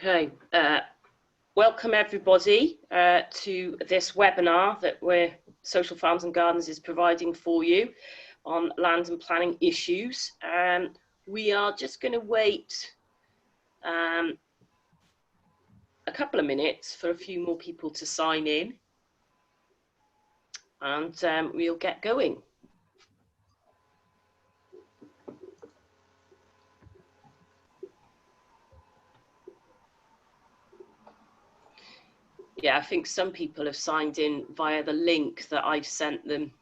Okay, welcome everybody to this webinar that Social Farms and Gardens is providing for you on land and planning issues. We are just going to wait a couple of minutes for a few more people to sign in, and we'll get going. Yeah, I think some people have signed in via the link that I've sent them.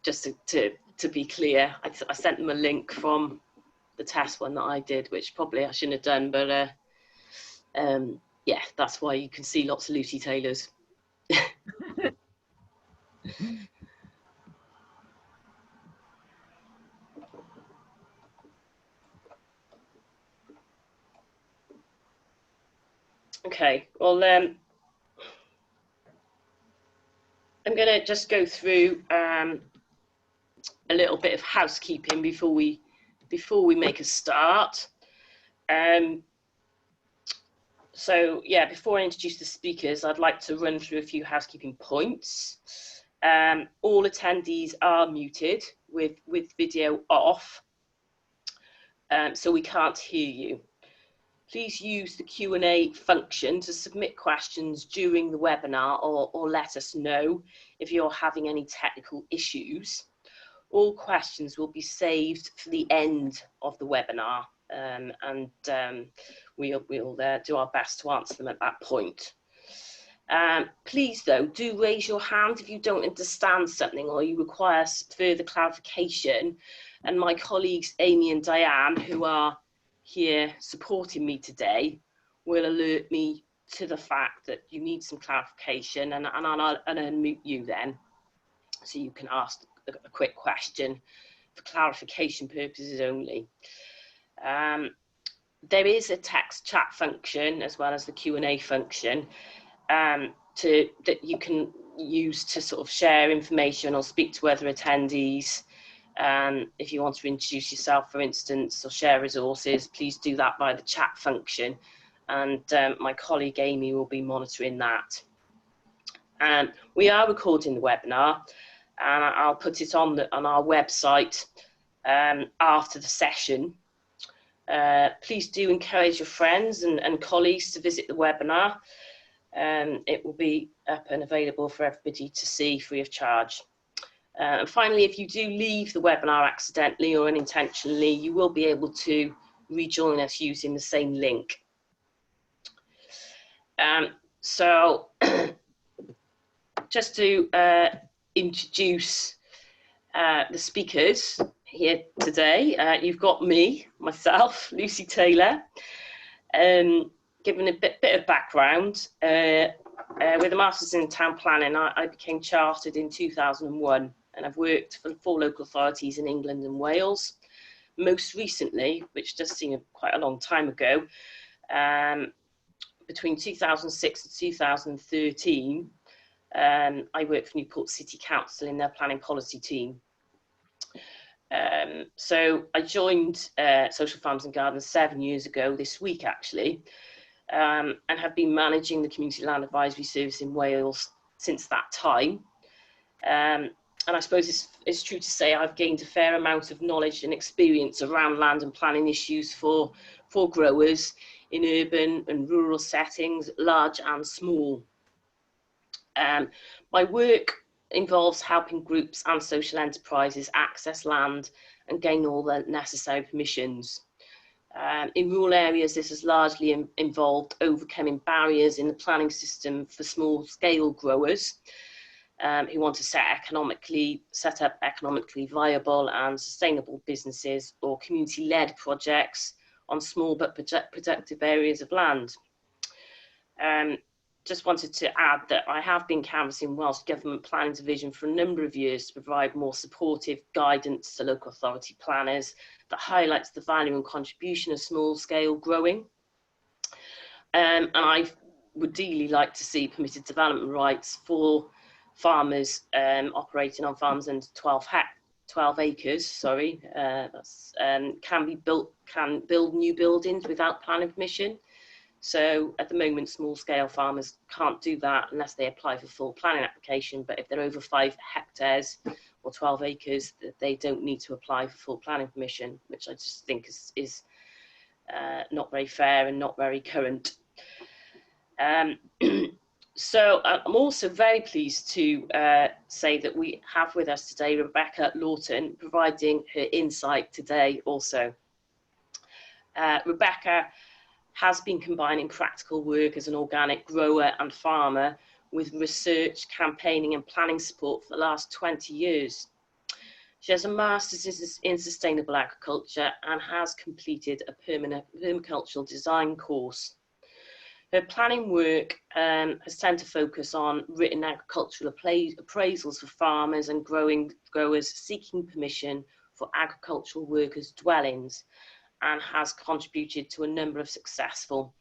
Just to be clear, I sent them a link from the test one that I did, which probably I shouldn't have done, but yeah, that's why you can see lots of Lucy Taylors. Okay, well, I'm going to just go through a little bit of housekeeping before we make a start. So yeah, before I introduce the speakers, I'd like to run through a few housekeeping points. All attendees are muted with video off, so we can't hear you. Please use the Q&A function to submit questions during the webinar or let us know if you're having any technical issues. All questions will be saved for the end of the webinar, and we'll do our best to answer them at that point. Please though, do raise your hand if you don't understand something or you require further clarification, and my colleagues Amy and Diane, who are here supporting me today, will alert me to the fact that you need some clarification, and I'll unmute you then so you can ask a quick question for clarification purposes only. There is a text chat function as well as the Q&A function that you can use to sort of share information or speak to other attendees. If you want to introduce yourself, for instance, or share resources, please do that by the chat function, and my colleague Amy will be monitoring that. We are recording the webinar, and I'll put it on our website after the session. Please do encourage your friends and colleagues to visit the webinar. It will be up and available for everybody to see free of charge. And finally, if you do leave the webinar accidentally or unintentionally, you will be able to rejoin us using the same link. So just to introduce the speakers here today, you've got myself, Lucy Taylor. Given a bit of background, with a Masters in Town Planning, I became chartered in 2001, and I've worked for 4 local authorities in England and Wales. Most recently, which does seem quite a long time ago, between 2006 and 2013, I worked for Newport City Council in their planning policy team. So I joined Social Farms and Gardens 7 years ago this week actually, and have been managing the Community Land Advisory Service in Wales since that time. And I suppose it's true to say I've gained a fair amount of knowledge and experience around land and planning issues for growers in urban and rural settings, large and small. My work involves helping groups and social enterprises access land and gain all the necessary permissions. In rural areas, this has largely involved overcoming barriers in the planning system for small-scale growers who want to set up economically viable and sustainable businesses or community-led projects on small but productive areas of land. Just wanted to add that I have been canvassing Welsh Government Planning Division for a number of years to provide more supportive guidance to local authority planners that highlights the value and contribution of small-scale growing. And I would ideally like to see permitted development rights for farmers operating on farms under 12 acres, sorry, can build new buildings without planning permission. So at the moment, small scale farmers can't do that unless they apply for full planning application. But if they're over 5 hectares or 12 acres, they don't need to apply for full planning permission, which I just think is not very fair and not very current. So I'm also very pleased to say that we have with us today Rebecca Lawton, providing her insight today also. Rebecca has been combining practical work as an organic grower and farmer with research, campaigning and planning support for the last 20 years. She has a master's in sustainable agriculture and has completed a permacultural design course. Her planning work has tended to focus on written agricultural appraisals for farmers and growers seeking permission for agricultural workers' dwellings, and has contributed to a number of successful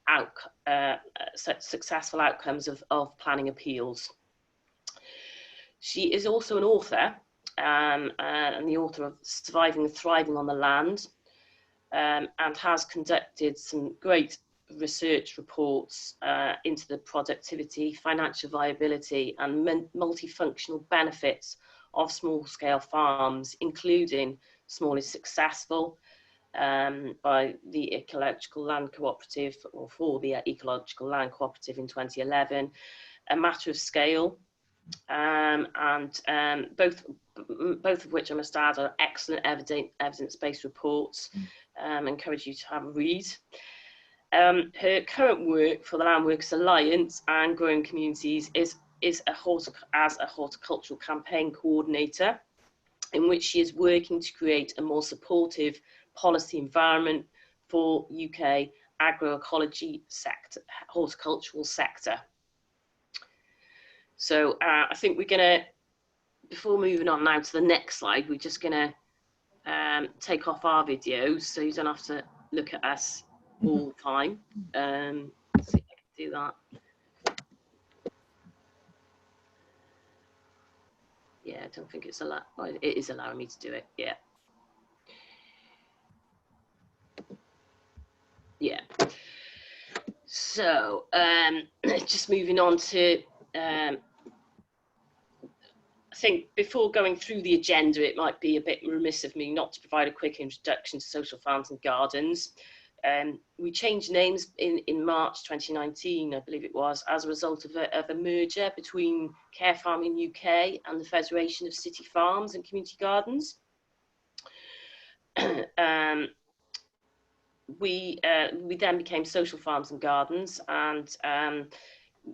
outcomes of planning appeals. She is also an author and the author of Surviving and Thriving on the Land, and has conducted some great research reports into the productivity, financial viability and multifunctional benefits of small-scale farms, including Small is Successful, by the Ecological Land Cooperative, or for the Ecological Land Cooperative in 2011, A Matter of Scale, and both of which, I must add, are excellent evidence-based reports. Encourage you to have a read. Her current work for the Land Workers Alliance and Growing Communities is as a horticultural campaign coordinator, in which she is working to create a more supportive policy environment for UK agroecology sector, horticultural sector. So I think we're going to, before moving on now to the next slide, we're just going to take off our videos so you don't have to look at us all the time. Let's see if I can do that. Yeah, I don't think it's allowed. Well, it is allowing me to do it. Yeah. Yeah. So just moving on to, I think before going through the agenda, it might be a bit remiss of me not to provide a quick introduction to Social Farms and Gardens. We changed names in March 2019, I believe it was, as a result of a merger between Care Farming UK and the Federation of City Farms and Community Gardens. We then became Social Farms and Gardens, and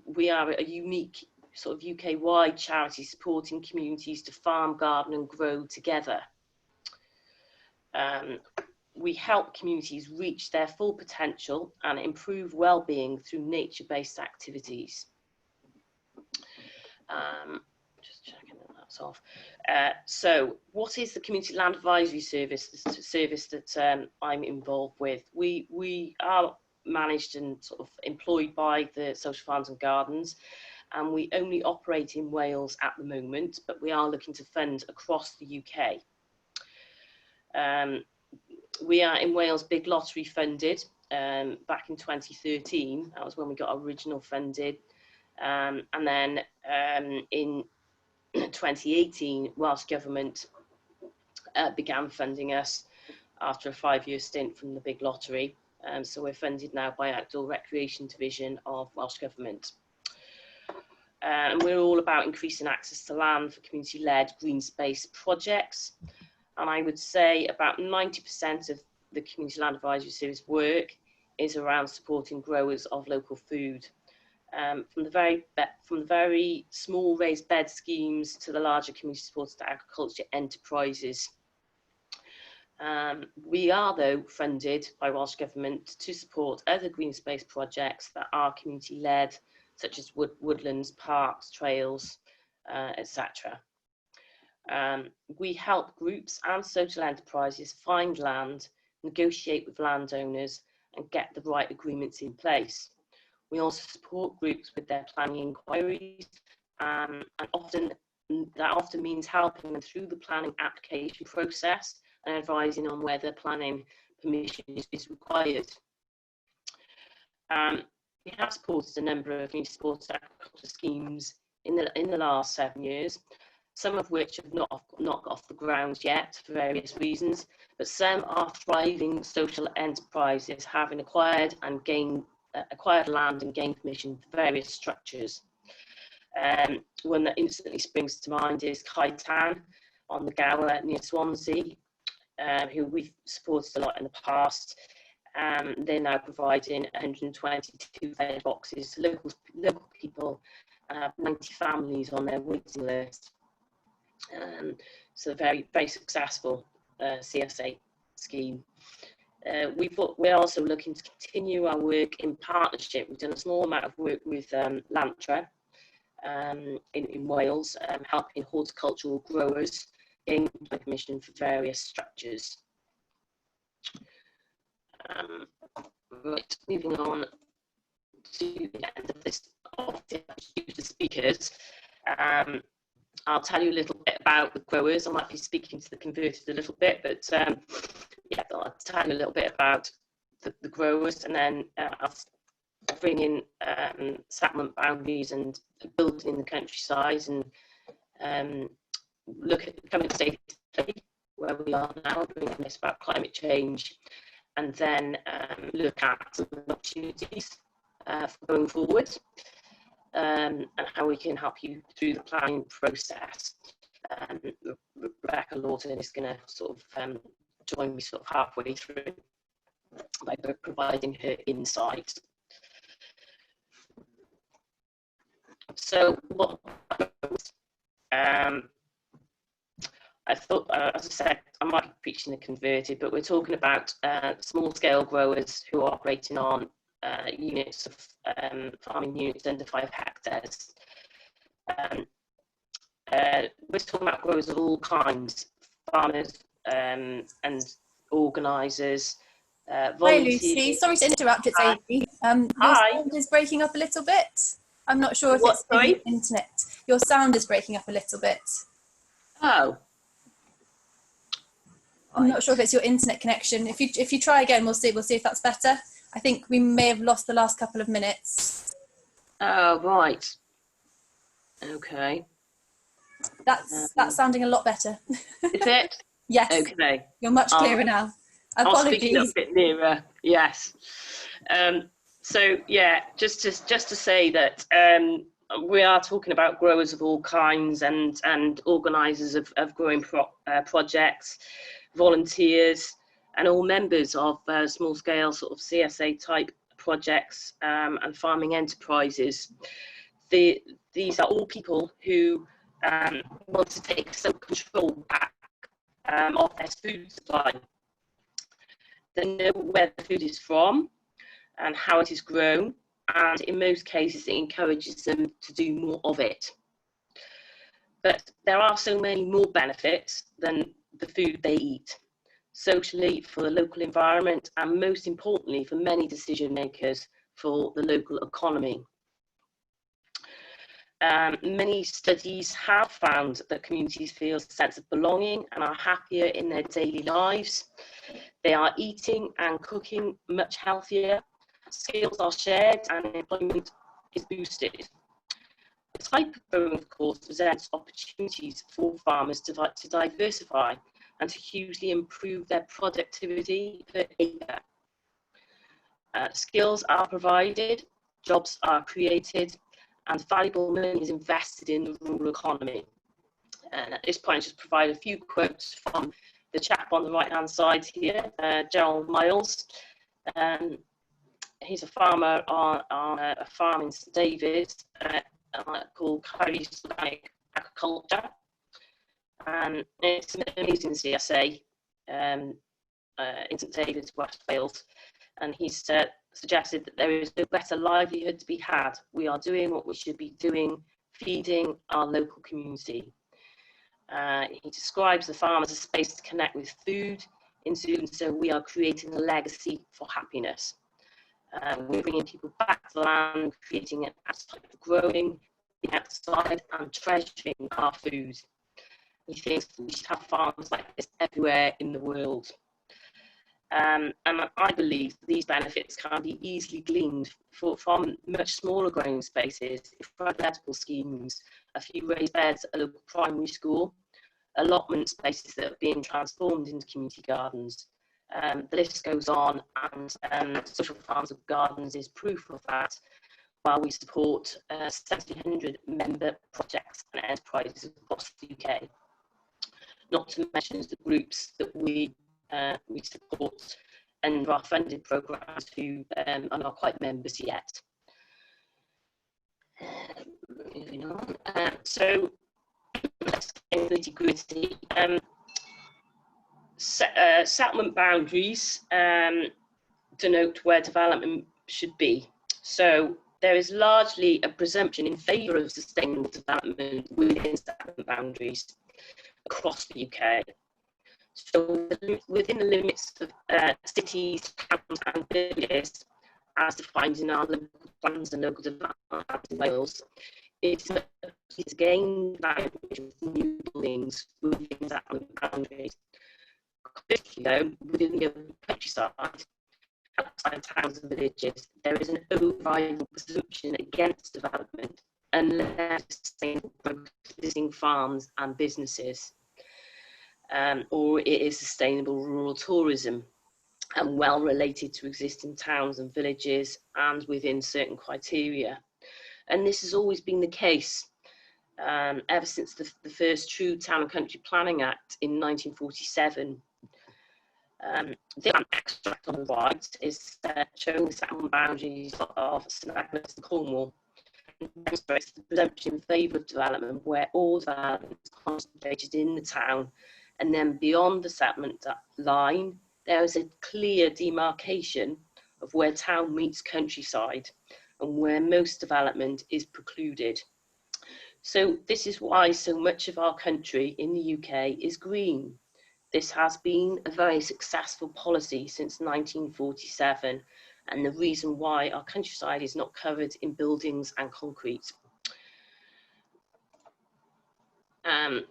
we are a unique sort of UK-wide charity supporting communities to farm, garden and grow together. We help communities reach their full potential and improve well-being through nature-based activities. Just checking that that's off. So what is the Community Land Advisory Service, the service that I'm involved with? We are managed and sort of employed by the Social Farms and Gardens, and we only operate in Wales at the moment, but we are looking to fund across the UK. We are in Wales Big Lottery funded back in 2013. That was when we got original funded. And then in 2018, Welsh Government began funding us after a 5-year stint from the Big Lottery. So we're funded now by Outdoor Recreation Division of Welsh Government. And we're all about increasing access to land for community-led green space projects. And I would say about 90% of the Community Land Advisory Service work is around supporting growers of local food. From the very small raised bed schemes to the larger community supported agriculture enterprises. We are, though, funded by Welsh Government to support other green space projects that are community-led, such as woodlands, parks, trails, etc. We help groups and social enterprises find land, negotiate with landowners and get the right agreements in place. We also support groups with their planning inquiries and often that often means helping them through the planning application process and advising on whether planning permission is required. We have supported a number of community supported agriculture schemes in the last 7 years, some of which have not got off the ground yet for various reasons, but some are thriving social enterprises, having acquired land and gained permission for various structures. One that instantly springs to mind is Kaitan on the Gower near Swansea, who we've supported a lot in the past. They're now providing 122 bed boxes to local people, 90 families on their waiting list. So a very, very successful CSA scheme. We're also looking to continue our work in partnership. We've done a small amount of work with Lantra in Wales, helping horticultural growers gain permission for various structures. Right, moving on to the end of this of the speakers. I'll tell you a little bit about the growers. I might be speaking to the converted a little bit, but yeah, I'll tell you a little bit about the growers, and then I'll bring in settlement boundaries and building in the countryside, and look at the current state of play, where we are now, bringing this about climate change, and then look at some opportunities for going forward, and how we can help you through the planning process. Rebecca Lawton is going to sort of join me sort of halfway through by providing her insight. So what I thought, as I said, I might be preaching the converted, but we're talking about small scale growers who are operating on units of farming units under 5 hectares. We're talking about growers of all kinds, farmers and organisers, volunteers. Hi Lucy, sorry to interrupt, it's Amy. Your sound is breaking up a little bit. I'm not sure if it's the internet. Your sound is breaking up a little bit. Oh. I'm not sure if it's your internet connection. If you try again, we'll see if that's better. I think we may have lost the last couple of minutes. Oh, right. Okay. That's sounding a lot better. Is it? Yes. Okay. You're much clearer now. Apologies. I'll speak a bit nearer. Yes. So yeah, just to say that we are talking about growers of all kinds and organisers of growing projects, volunteers, and all members of small scale sort of CSA type projects and farming enterprises. These are all people who want to take some control back of their food supply. They know where the food is from and how it is grown, and in most cases it encourages them to do more of it. But there are so many more benefits than the food they eat, socially, for the local environment, and most importantly for many decision makers for the local economy. Many studies have found that communities feel a sense of belonging and are happier in their daily lives. They are eating and cooking much healthier, skills are shared, and employment is boosted. The type of growing, of course, presents opportunities for farmers to diversify and to hugely improve their productivity per acre. Skills are provided, jobs are created, and valuable money is invested in the rural economy. And at this point, I'll just provide a few quotes from the chap on the right-hand side here, Gerald Miles. He's a farmer on a farm in St David's called Kyrie's Organic Agriculture. And it's an amazing CSA in St David's, West Wales. And he's suggested that there is no better livelihood to be had. We are doing what we should be doing, feeding our local community. He describes the farm as a space to connect with food. In doing so, we are creating a legacy for happiness. We're bringing people back to the land, creating an appetite for growing, outside and treasuring our food. He thinks we should have farms like this everywhere in the world. And I believe these benefits can be easily gleaned from much smaller growing spaces, medical schemes, a few raised beds at a local primary school, allotment spaces that are being transformed into community gardens. The list goes on, and Social Farms and Gardens is proof of that, while we support 1,700 member projects and enterprises across the UK. Not to mention the groups that we support and our funded programmes who are not quite members yet. Moving on. So let's get into the nitty-gritty. Settlement boundaries denote where development should be. So there is largely a presumption in favour of sustainable development within settlement boundaries across the UK. So within the limits of cities, towns and villages, as defined in our local plans and local development in Wales, it's again new buildings within settlement boundaries. Though, within the countryside, outside towns and villages, there is an overriding presumption against development unless sustainable existing farms and businesses, or it is sustainable rural tourism and well related to existing towns and villages and within certain criteria. And this has always been the case ever since the first true Town and Country Planning Act in 1947. The extract on the right is showing the settlement boundaries of St Agnes and Cornwall. It demonstrates the presumption in favour of development where all development is concentrated in the town, and then beyond the settlement line there is a clear demarcation of where town meets countryside and where most development is precluded. So this is why so much of our country in the UK is green. This has been a very successful policy since 1947, and the reason why our countryside is not covered in buildings and concrete.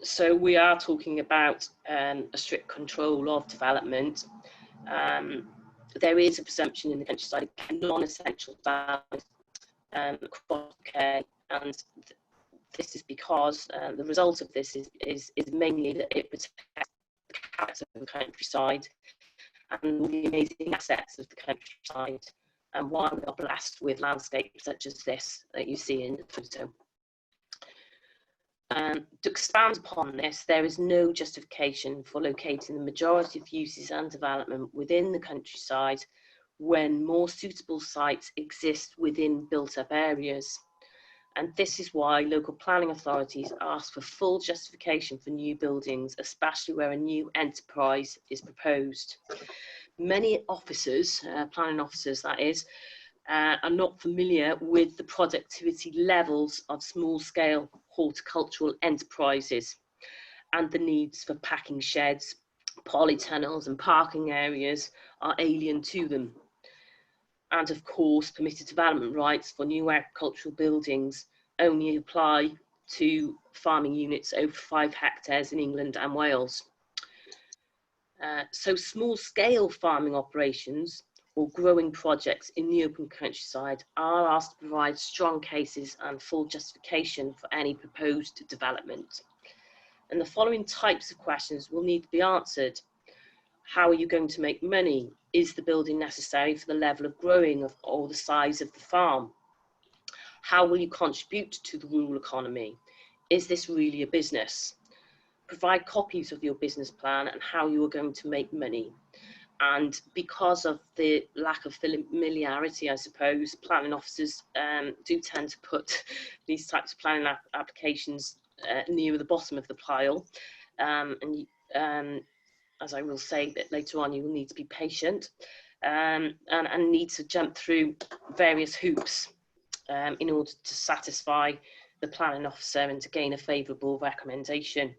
So we are talking about a strict control of development. There is a presumption in the countryside of non-essential development across the UK, and this is because the result of this is mainly that it protects the character of the countryside and all the amazing assets of the countryside, and why we are blessed with landscapes such as this that you see in the photo. To expand upon this, there is no justification for locating the majority of uses and development within the countryside when more suitable sites exist within built-up areas. And this is why local planning authorities ask for full justification for new buildings, especially where a new enterprise is proposed. Many officers, planning officers that is, are not familiar with the productivity levels of small-scale horticultural enterprises and the needs for packing sheds, polytunnels and parking areas are alien to them. And of course, permitted development rights for new agricultural buildings only apply to farming units over 5 hectares in England and Wales. So small-scale farming operations or growing projects in the open countryside are asked to provide strong cases and full justification for any proposed development. And the following types of questions will need to be answered. How are you going to make money? Is the building necessary for the level of growing or the size of the farm? How will you contribute to the rural economy? Is this really a business? Provide copies of your business plan and how you are going to make money. And because of the lack of familiarity, I suppose, planning officers do tend to put these types of planning applications near the bottom of the pile. As I will say a bit later on, you will need to be patient and need to jump through various hoops in order to satisfy the planning officer and to gain a favourable recommendation.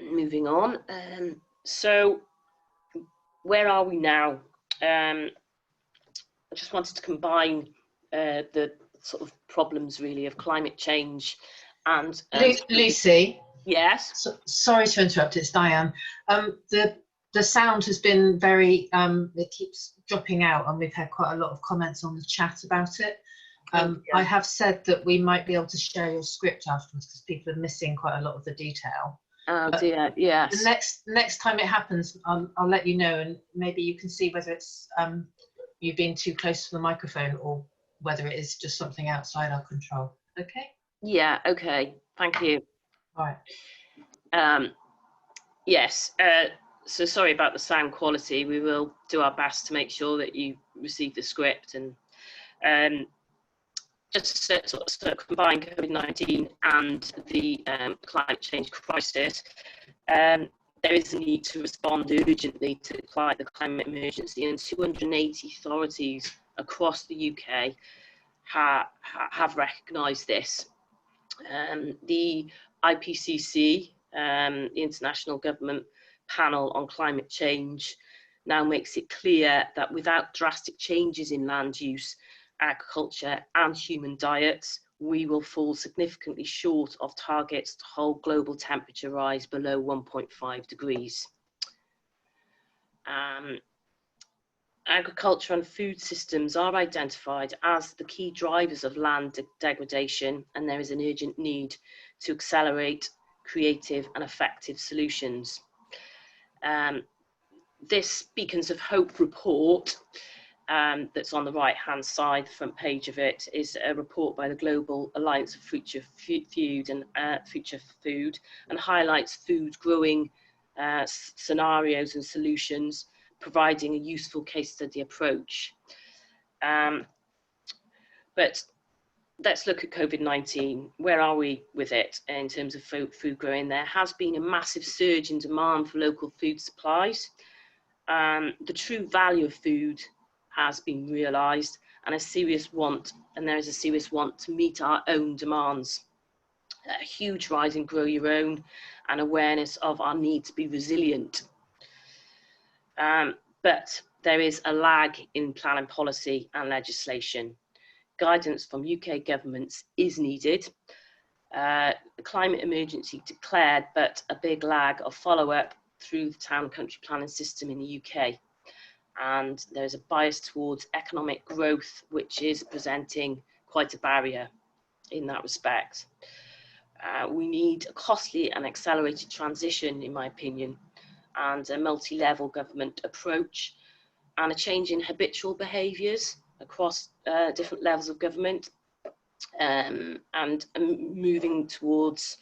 Moving on, so where are we now? I just wanted to combine the sort of problems really of climate change and Lucy. Yes. Sorry to interrupt. It's Diane. The sound has been very. It keeps dropping out, and we've had quite a lot of comments on the chat about it. I have said that we might be able to share your script afterwards because people are missing quite a lot of the detail. Oh dear, yes. The next time it happens, I'll let you know, and maybe you can see whether it's you've been too close to the microphone or whether it is just something outside our control. Okay? Yeah, okay. Thank you. All right. Yes, so sorry about the sound quality. We will do our best to make sure that you receive the script, and just to sort of combine COVID-19 and the climate change crisis, there is a need to respond urgently to the climate emergency, and 280 authorities across the UK have recognised this. The IPCC, the International Government Panel on Climate Change, now makes it clear that without drastic changes in land use, agriculture and human diets, we will fall significantly short of targets to hold global temperature rise below 1.5 degrees. Agriculture and food systems are identified as the key drivers of land degradation, and there is an urgent need to accelerate creative and effective solutions. This Beacons of Hope report that's on the right hand side, the front page of it, is a report by the Global Alliance of Future Food and highlights food growing scenarios and solutions, providing a useful case study approach. But let's look at COVID-19. Where are we with it in terms of food growing? There has been a massive surge in demand for local food supplies. The true value of food has been realised, and there is a serious want to meet our own demands. A huge rise in grow your own and awareness of our need to be resilient. But there is a lag in planning policy and legislation. Guidance from UK governments is needed. The climate emergency declared, but a big lag of follow-up through the town and country planning system in the UK. And there's a bias towards economic growth, which is presenting quite a barrier in that respect. We need a costly and accelerated transition, in my opinion, and a multi-level government approach, and a change in habitual behaviours across different levels of government, and moving towards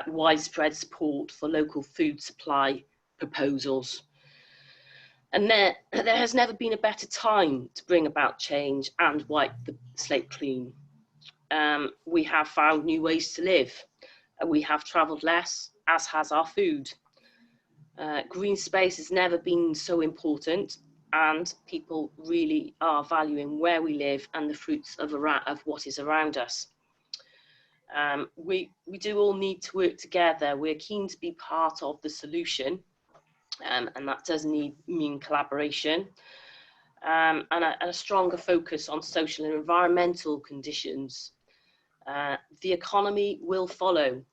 widespread support for local food supply proposals. And there has never been a better time to bring about change and wipe the slate clean. We have found new ways to live. We have travelled less, as has our food. Green space has never been so important, and people really are valuing where we live and the fruits of what is around us. We do all need to work together. We're keen to be part of the solution. And that does mean collaboration, and a stronger focus on social and environmental conditions. The economy will follow.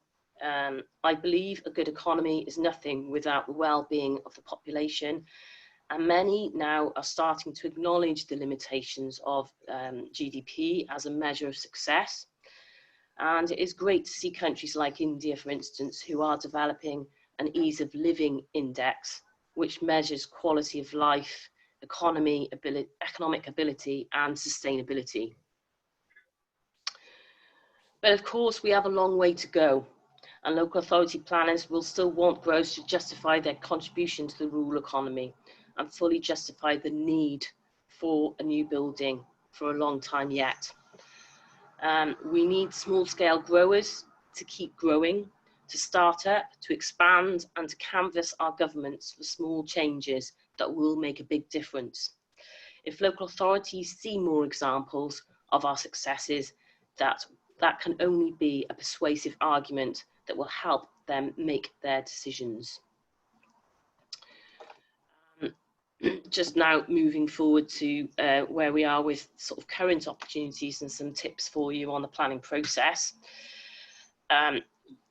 I believe a good economy is nothing without the well-being of the population, and many now are starting to acknowledge the limitations of GDP as a measure of success. And it is great to see countries like India, for instance, who are developing an ease of living index, which measures quality of life, economic ability and sustainability. But of course, we have a long way to go, and local authority planners will still want growth to justify their contribution to the rural economy and fully justify the need for a new building for a long time yet. We need small-scale growers to keep growing, to start up, to expand, and to canvass our governments for small changes that will make a big difference. If local authorities see more examples of our successes, that can only be a persuasive argument that will help them make their decisions. just now moving forward to where we are with sort of current opportunities and some tips for you on the planning process.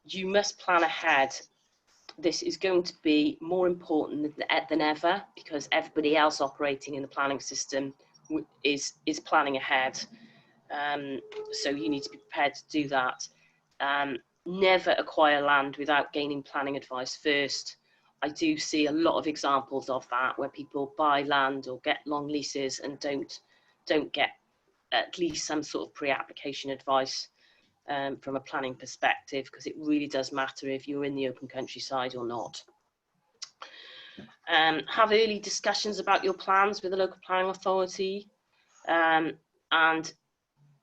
You must plan ahead. This is going to be more important than ever, because everybody else operating in the planning system is planning ahead. So you need to be prepared to do that. Never acquire land without gaining planning advice first. I do see a lot of examples of that, where people buy land or get long leases and don't get at least some sort of pre-application advice from a planning perspective, because it really does matter if you're in the open countryside or not. Have early discussions about your plans with the local planning authority, and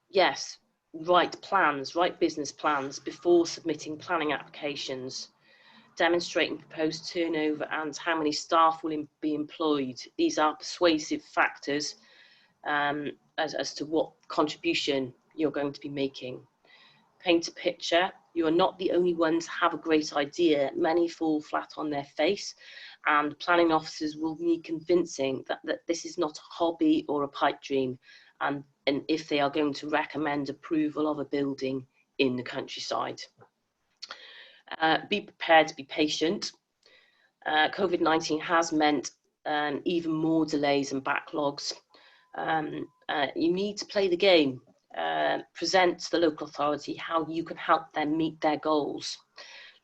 yes, write business plans before submitting planning applications, demonstrating proposed turnover and how many staff will be employed. These are persuasive factors as to what contribution you're going to be making. Paint a picture. You are not the only ones who have a great idea. Many fall flat on their face, and planning officers will need convincing that this is not a hobby or a pipe dream, and if they are going to recommend approval of a building in the countryside. Be prepared to be patient. COVID-19 has meant even more delays and backlogs. You need to play the game. Present to the local authority how you can help them meet their goals.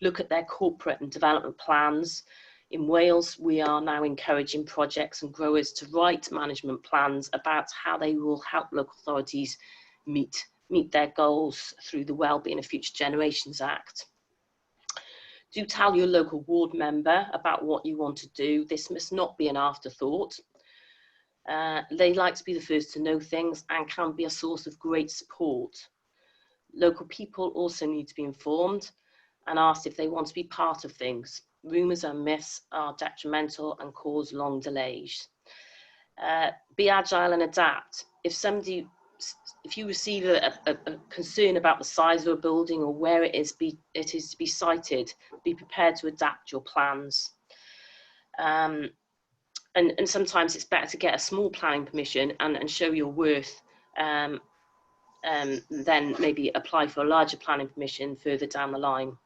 Look at their corporate and development plans. In Wales, we are now encouraging projects and growers to write management plans about how they will help local authorities meet their goals through the Wellbeing of Future Generations Act. Do tell your local ward member about what you want to do. This must not be an afterthought. They like to be the first to know things and can be a source of great support. Local people also need to be informed and asked if they want to be part of things. Rumours and myths are detrimental and cause long delays. Be agile and adapt. If you receive a concern about the size of a building or where it is to be sited, be prepared to adapt your plans. And sometimes it's better to get a small planning permission and show your worth than maybe apply for a larger planning permission further down the line.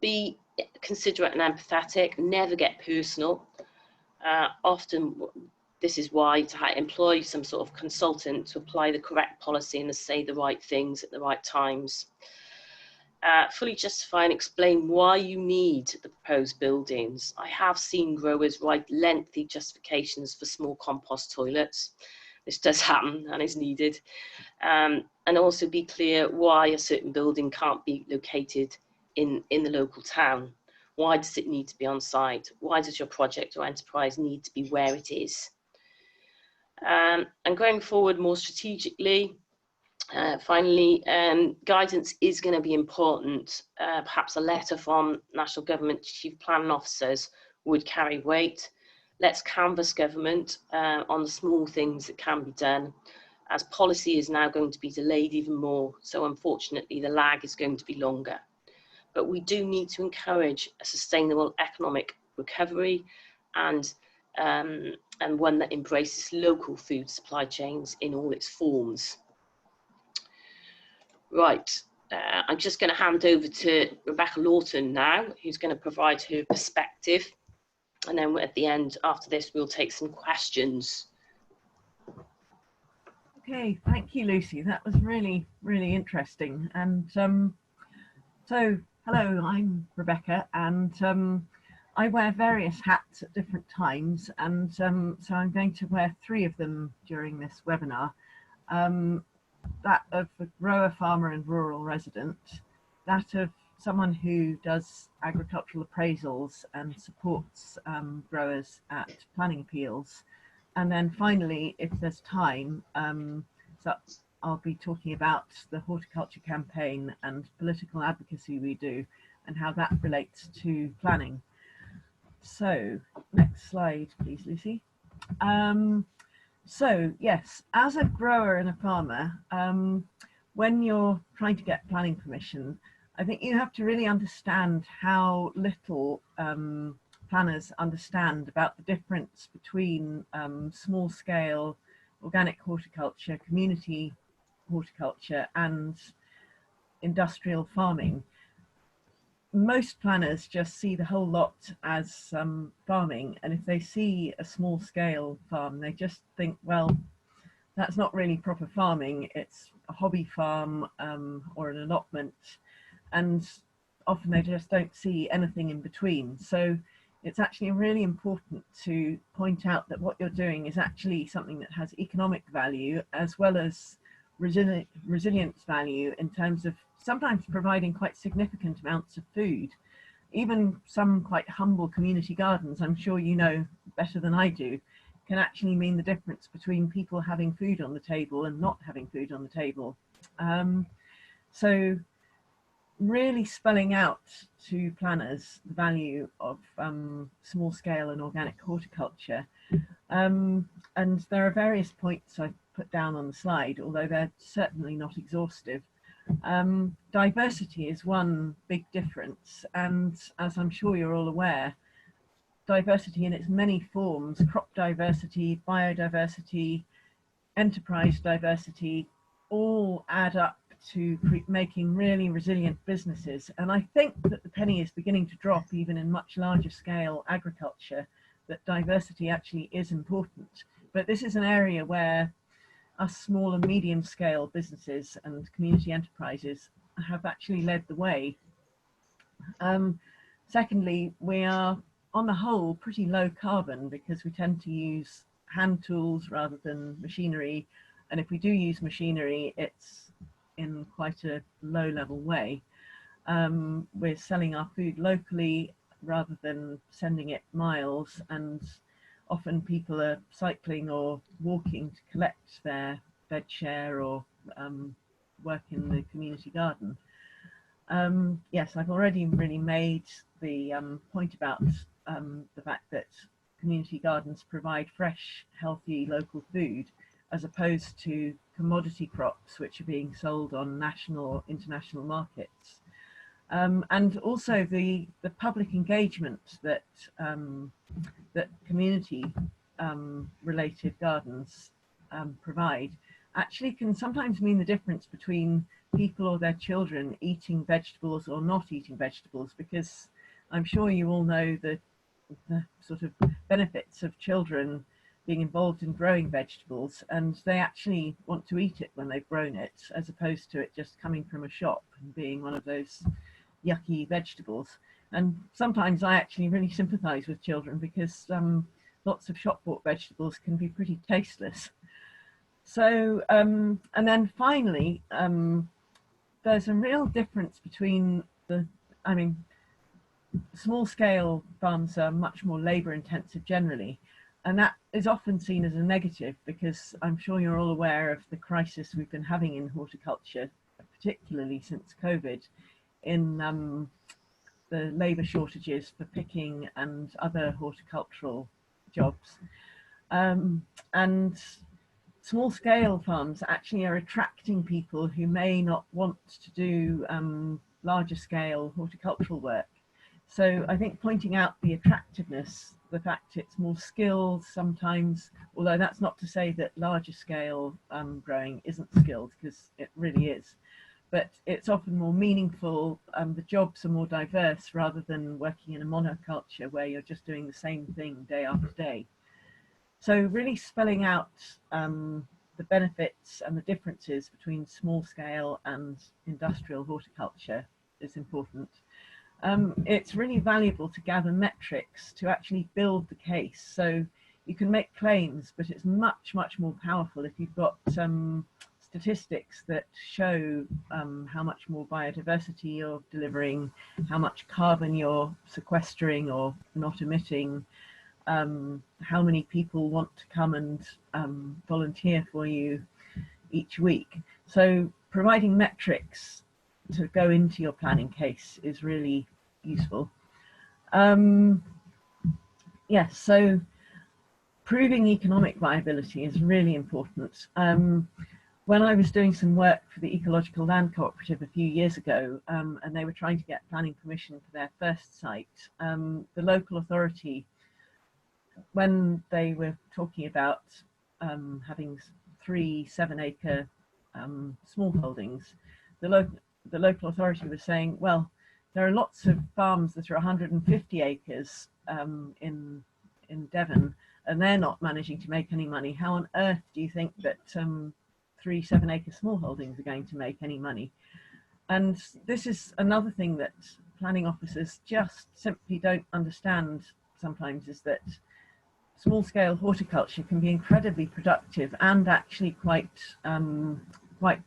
Be considerate and empathetic. Never get personal. Often this is why to employ some sort of consultant to apply the correct policy and to say the right things at the right times. Fully justify and explain why you need the proposed buildings. I have seen growers write lengthy justifications for small compost toilets. This does happen and is needed. And also be clear why a certain building can't be located in the local town. Why does it need to be on site? Why does your project or enterprise need to be where it is? And going forward more strategically, finally, guidance is going to be important. Perhaps a letter from National Government Chief Planning Officers would carry weight. Let's canvass government on the small things that can be done, as policy is now going to be delayed even more. So unfortunately, the lag is going to be longer. But we do need to encourage a sustainable economic recovery and one that embraces local food supply chains in all its forms. Right, I'm just going to hand over to Rebecca Lawton now, who's going to provide her perspective. And then at the end, after this, we'll take some questions. Okay, thank you, Lucy. That was really, really interesting. And so, hello, I'm Rebecca, and I wear various hats at different times. And so I'm going to wear 3 of them during this webinar. That of a grower, farmer and rural resident, that of someone who does agricultural appraisals and supports growers at planning appeals, and then finally, if there's time, so I'll be talking about the horticulture campaign and political advocacy we do and how that relates to planning. So next slide, please, Lucy. So yes, as a grower and a farmer, when you're trying to get planning permission, I think you have to really understand how little planners understand about the difference between small scale organic horticulture, community horticulture and industrial farming. Most planners just see the whole lot as farming, and if they see a small scale farm they just think, well, that's not really proper farming, it's a hobby farm or an allotment, and often they just don't see anything in between. So it's actually really important to point out that what you're doing is actually something that has economic value as well as resilience value, in terms of sometimes providing quite significant amounts of food. Even some quite humble community gardens, I'm sure you know better than I do, can actually mean the difference between people having food on the table and not having food on the table. So really spelling out to planners the value of small scale and organic horticulture. And there are various points I've put down on the slide, although they're certainly not exhaustive. Diversity is one big difference, and as I'm sure you're all aware, diversity in its many forms, crop diversity, biodiversity, enterprise diversity, all add up to making really resilient businesses. And I think that the penny is beginning to drop even in much larger scale agriculture, that diversity actually is important. But this is an area where us small and medium scale businesses and community enterprises have actually led the way. Secondly, we are on the whole pretty low carbon because we tend to use hand tools rather than machinery, and if we do use machinery it's in quite a low level way. We're selling our food locally rather than sending it miles, and often people are cycling or walking to collect their veg share or work in the community garden. Yes, I've already really made the point about the fact that community gardens provide fresh, healthy local food as opposed to commodity crops which are being sold on national or international markets. And also the public engagement that that community related gardens provide actually can sometimes mean the difference between people or their children eating vegetables or not eating vegetables, because I'm sure you all know the sort of benefits of children being involved in growing vegetables, and they actually want to eat it when they've grown it, as opposed to it just coming from a shop and being one of those yucky vegetables. And sometimes I actually really sympathize with children, because lots of shop bought vegetables can be pretty tasteless. So and then finally there's a real difference between small scale farms are much more labor intensive generally, and that is often seen as a negative, because I'm sure you're all aware of the crisis we've been having in horticulture, particularly since COVID, in the labour shortages for picking and other horticultural jobs. And small scale farms actually are attracting people who may not want to do larger scale horticultural work. So I think pointing out the attractiveness, the fact it's more skilled sometimes, although that's not to say that larger scale growing isn't skilled, because it really is, but it's often more meaningful. The jobs are more diverse rather than working in a monoculture where you're just doing the same thing day after day. So really spelling out the benefits and the differences between small scale and industrial horticulture is important. It's really valuable to gather metrics to actually build the case. So you can make claims, but it's much, much more powerful if you've got statistics that show how much more biodiversity you're delivering, how much carbon you're sequestering or not emitting, how many people want to come and volunteer for you each week. So providing metrics to go into your planning case is really useful. Yes, so proving economic viability is really important. when I was doing some work for the Ecological Land Cooperative a few years ago, and they were trying to get planning permission for their first site, the local authority, when they were talking about having 3 7-acre small holdings, the local authority was saying, well, there are lots of farms that are 150 acres in Devon, and they're not managing to make any money. How on earth do you think that 3 7-acre small holdings are going to make any money? And this is another thing that planning officers just simply don't understand sometimes, is that small-scale horticulture can be incredibly productive and actually quite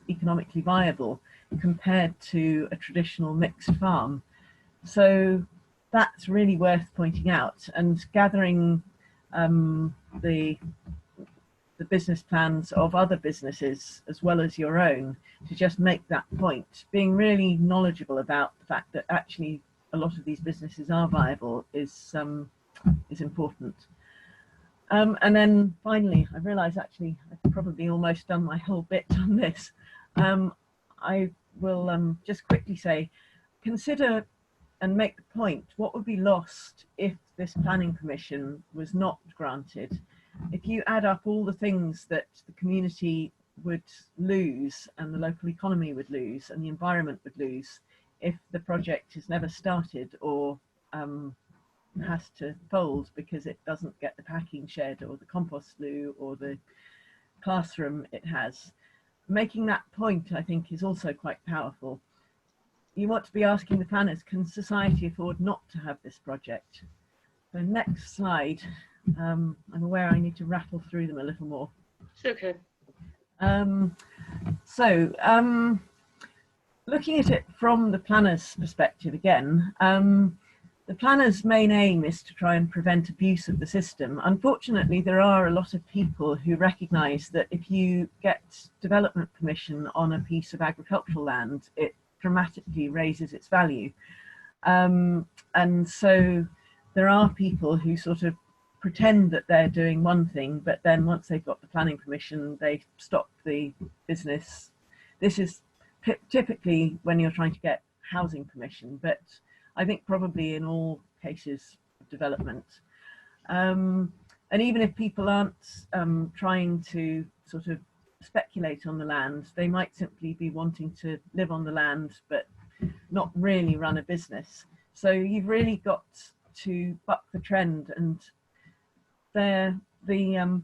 economically viable compared to a traditional mixed farm. So that's really worth pointing out, and gathering the business plans of other businesses as well as your own to just make that point. Being really knowledgeable about the fact that actually a lot of these businesses are viable is important. And then finally, I realise actually I've probably almost done my whole bit on this. I will just quickly say, consider and make the point, what would be lost if this planning permission was not granted? If you add up all the things that the community would lose and the local economy would lose and the environment would lose if the project is never started or has to fold because it doesn't get the packing shed or the compost loo or the classroom it has. Making that point, I think, is also quite powerful. You want to be asking the planners, can society afford not to have this project? So next slide. I'm aware I need to rattle through them a little more. It's okay. Looking at it from the planner's perspective again, the planner's main aim is to try and prevent abuse of the system. Unfortunately, there are a lot of people who recognise that if you get development permission on a piece of agricultural land, it dramatically raises its value. And so there are people who sort of pretend that they're doing one thing, but then once they've got the planning permission, they stop the business. This is typically when you're trying to get housing permission, but I think probably in all cases of development. And even if people aren't trying to sort of speculate on the land, they might simply be wanting to live on the land, but not really run a business. So you've really got to buck the trend, and the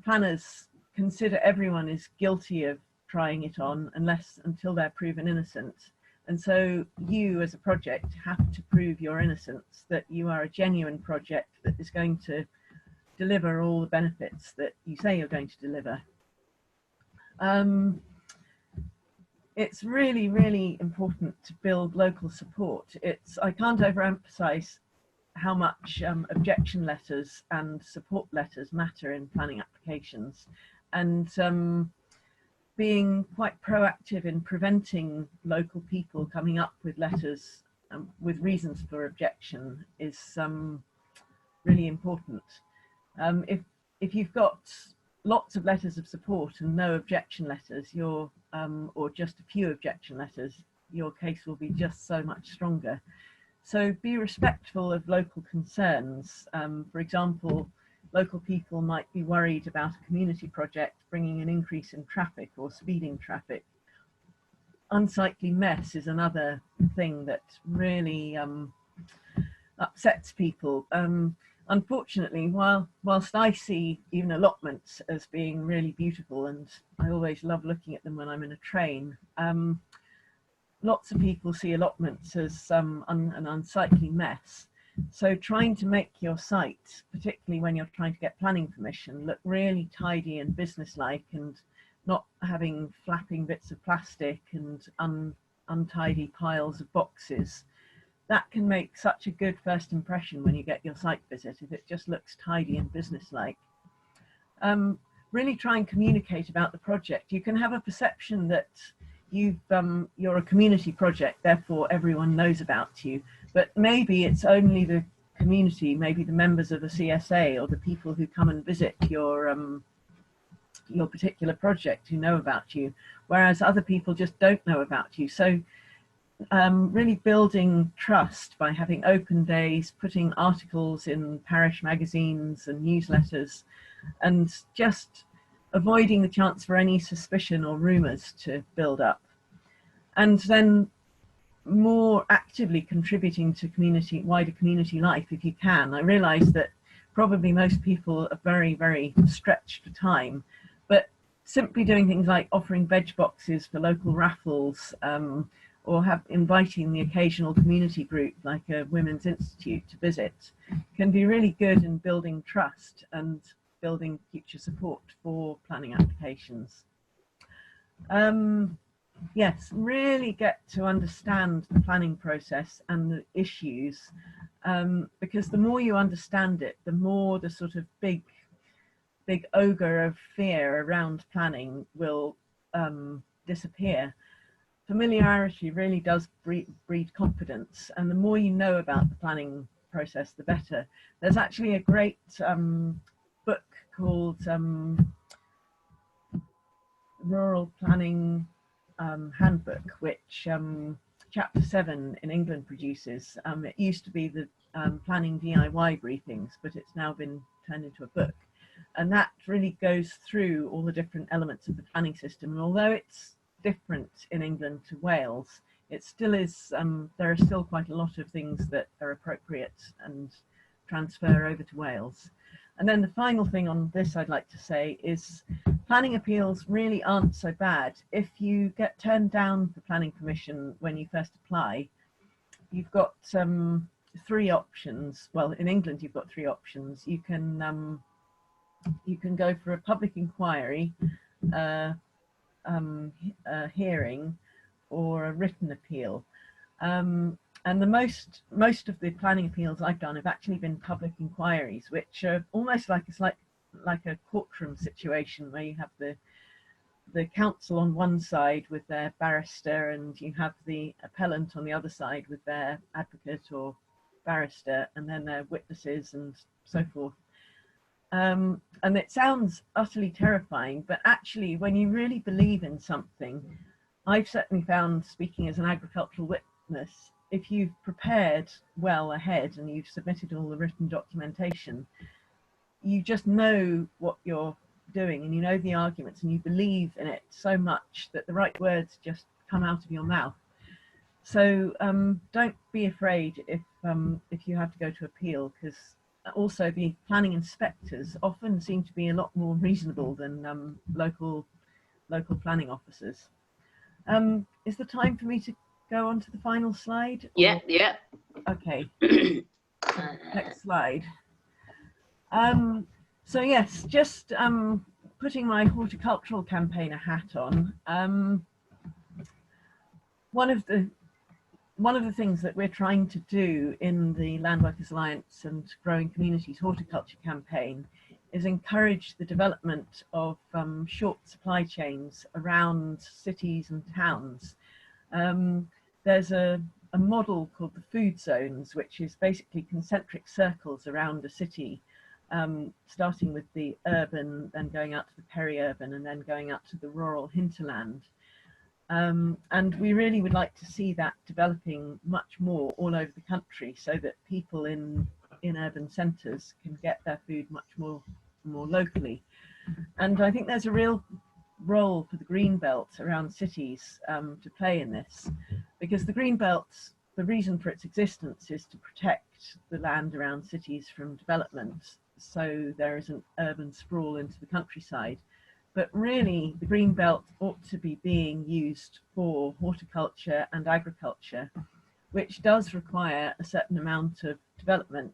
planners consider everyone is guilty of trying it on until they're proven innocent. And so you as a project have to prove your innocence, that you are a genuine project that is going to deliver all the benefits that you say you're going to deliver. It's really, really important to build local support. I can't overemphasize how much objection letters and support letters matter in planning applications, and being quite proactive in preventing local people coming up with letters with reasons for objection is really important. If you've got lots of letters of support and no objection letters, or just a few objection letters, your case will be just so much stronger. So be respectful of local concerns. For example, local people might be worried about a community project bringing an increase in traffic or speeding traffic. Unsightly mess is another thing that really upsets people. Unfortunately, whilst I see even allotments as being really beautiful, and I always love looking at them when I'm in a train, lots of people see allotments as an unsightly mess. So trying to make your site, particularly when you're trying to get planning permission, look really tidy and businesslike, and not having flapping bits of plastic and untidy piles of boxes. That can make such a good first impression when you get your site visit, if it just looks tidy and businesslike. Really try and communicate about the project. You can have a perception that you're a community project, therefore everyone knows about you, but maybe it's only the community, maybe the members of the CSA or the people who come and visit your your particular project who know about you, whereas other people just don't know about you. So really building trust by having open days, putting articles in parish magazines and newsletters, and just avoiding the chance for any suspicion or rumours to build up. And then more actively contributing to wider community life if you can. I realise that probably most people are very, very stretched for time, but simply doing things like offering veg boxes for local raffles, or inviting the occasional community group like a Women's Institute to visit can be really good in building trust and building future support for planning applications. Yes, really get to understand the planning process and the issues, because the more you understand it, the more the sort of big ogre of fear around planning will disappear. Familiarity really does breed confidence, and the more you know about the planning process, the better. There's actually a great book called Rural Planning Handbook, which Chapter 7 in England produces. It used to be the planning DIY briefings, but it's now been turned into a book, and that really goes through all the different elements of the planning system. And although it's different in England to Wales, it still is, there are still quite a lot of things that are appropriate and transfer over to Wales. And then the final thing on this I'd like to say is planning appeals really aren't so bad. If you get turned down for planning permission when you first apply, you've got 3 options. Well, in England you've got 3 options. You can go for a public inquiry, hearing, or a written appeal. And the most of the planning appeals I've done have actually been public inquiries, which are almost like a courtroom situation where you have the counsel on one side with their barrister, and you have the appellant on the other side with their advocate or barrister, and then their witnesses and so forth. And it sounds utterly terrifying, but actually when you really believe in something, I've certainly found, speaking as an agricultural witness, if you've prepared well ahead and you've submitted all the written documentation, you just know what you're doing and you know the arguments and you believe in it so much that the right words just come out of your mouth. So don't be afraid if you have to go to appeal, because also the planning inspectors often seem to be a lot more reasonable than local planning officers. Is the time for me to go on to the final slide? Yeah, yeah. Okay. Next slide. So yes, just putting my horticultural campaigner hat on. One of the things that we're trying to do in the Landworkers Alliance and Growing Communities horticulture campaign is encourage the development of short supply chains around cities and towns. There's a model called the food zones, which is basically concentric circles around a city, starting with the urban, then going out to the peri-urban, and then going out to the rural hinterland. And we really would like to see that developing much more all over the country, so that people in urban centres can get their food much more locally. And I think there's a real role for the green belt around cities to play in this, because the green belt, the reason for its existence is to protect the land around cities from development, so there isn't urban sprawl into the countryside. But really, the green belt ought to be being used for horticulture and agriculture, which does require a certain amount of development.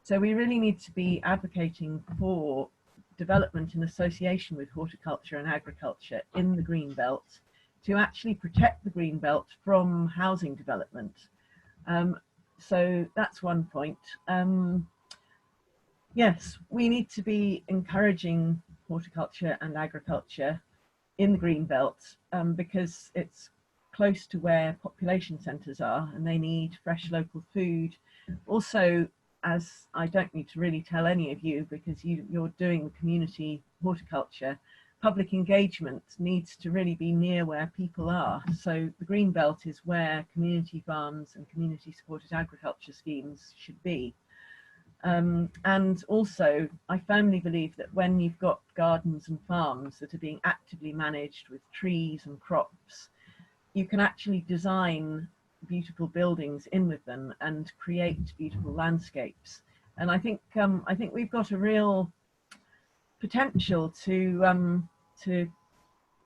So we really need to be advocating for development in association with horticulture and agriculture in the green belt to actually protect the green belt from housing development. So that's one point. Yes, we need to be encouraging horticulture and agriculture in the green belt because it's close to where population centres are and they need fresh local food. Also, as I don't need to really tell any of you because you're doing the community horticulture, public engagement needs to really be near where people are. So the green belt is where community farms and community supported agriculture schemes should be. And also, I firmly believe that when you've got gardens and farms that are being actively managed with trees and crops, you can actually design beautiful buildings in with them and create beautiful landscapes. And I think we've got a real potential to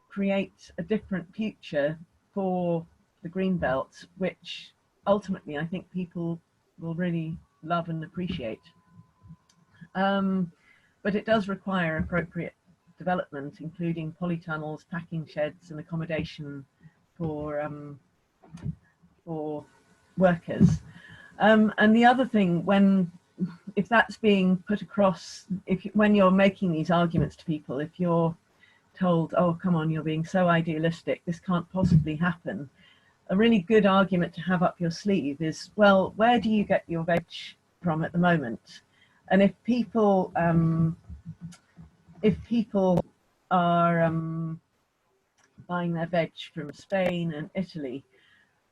create a different future for the green belt, which ultimately I think people will really love and appreciate. But it does require appropriate development, including polytunnels, packing sheds, and accommodation for workers. And the other thing, if that's being put across, when you're making these arguments to people, if you're told, oh, come on, you're being so idealistic, this can't possibly happen, a really good argument to have up your sleeve is, well, where do you get your veg from at the moment? And if people are buying their veg from Spain and Italy,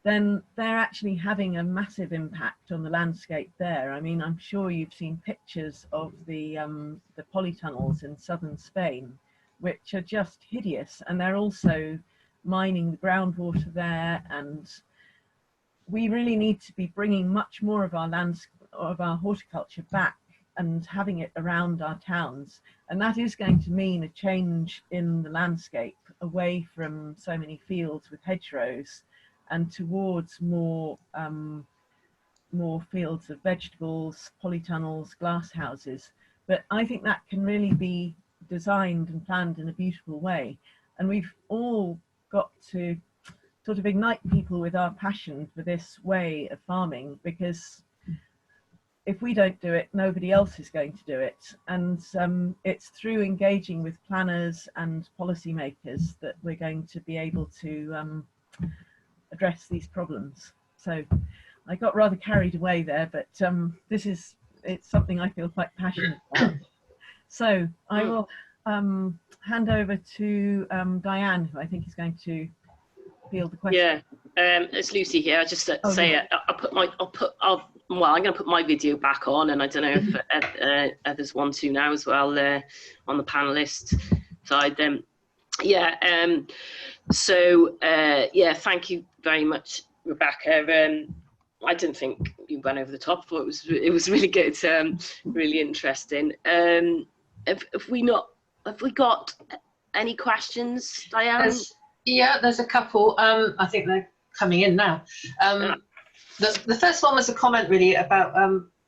then they're actually having a massive impact on the landscape there. I mean, I'm sure you've seen pictures of the polytunnels in southern Spain, which are just hideous, and they're also mining the groundwater there. And we really need to be bringing much more of our horticulture back and having it around our towns, and that is going to mean a change in the landscape, away from so many fields with hedgerows and towards more fields of vegetables, polytunnels, glass houses. But I think that can really be designed and planned in a beautiful way, and we've all got to sort of ignite people with our passion for this way of farming, because if we don't do it, nobody else is going to do it. And it's through engaging with planners and policymakers that we're going to be able to address these problems. So I got rather carried away there, but it's something I feel quite passionate about. So I will hand over to Diane, who I think is going to field the question. Yeah, it's Lucy here. I just say it. Well, I'm going to put my video back on, and I don't know if others want to now as well on the panelist side. Thank you very much, Rebecca. I didn't think you went over the top. I thought it was really good, really interesting. Have we got any questions, Diane? There's a couple. I think they're coming in now. The first one was a comment really about,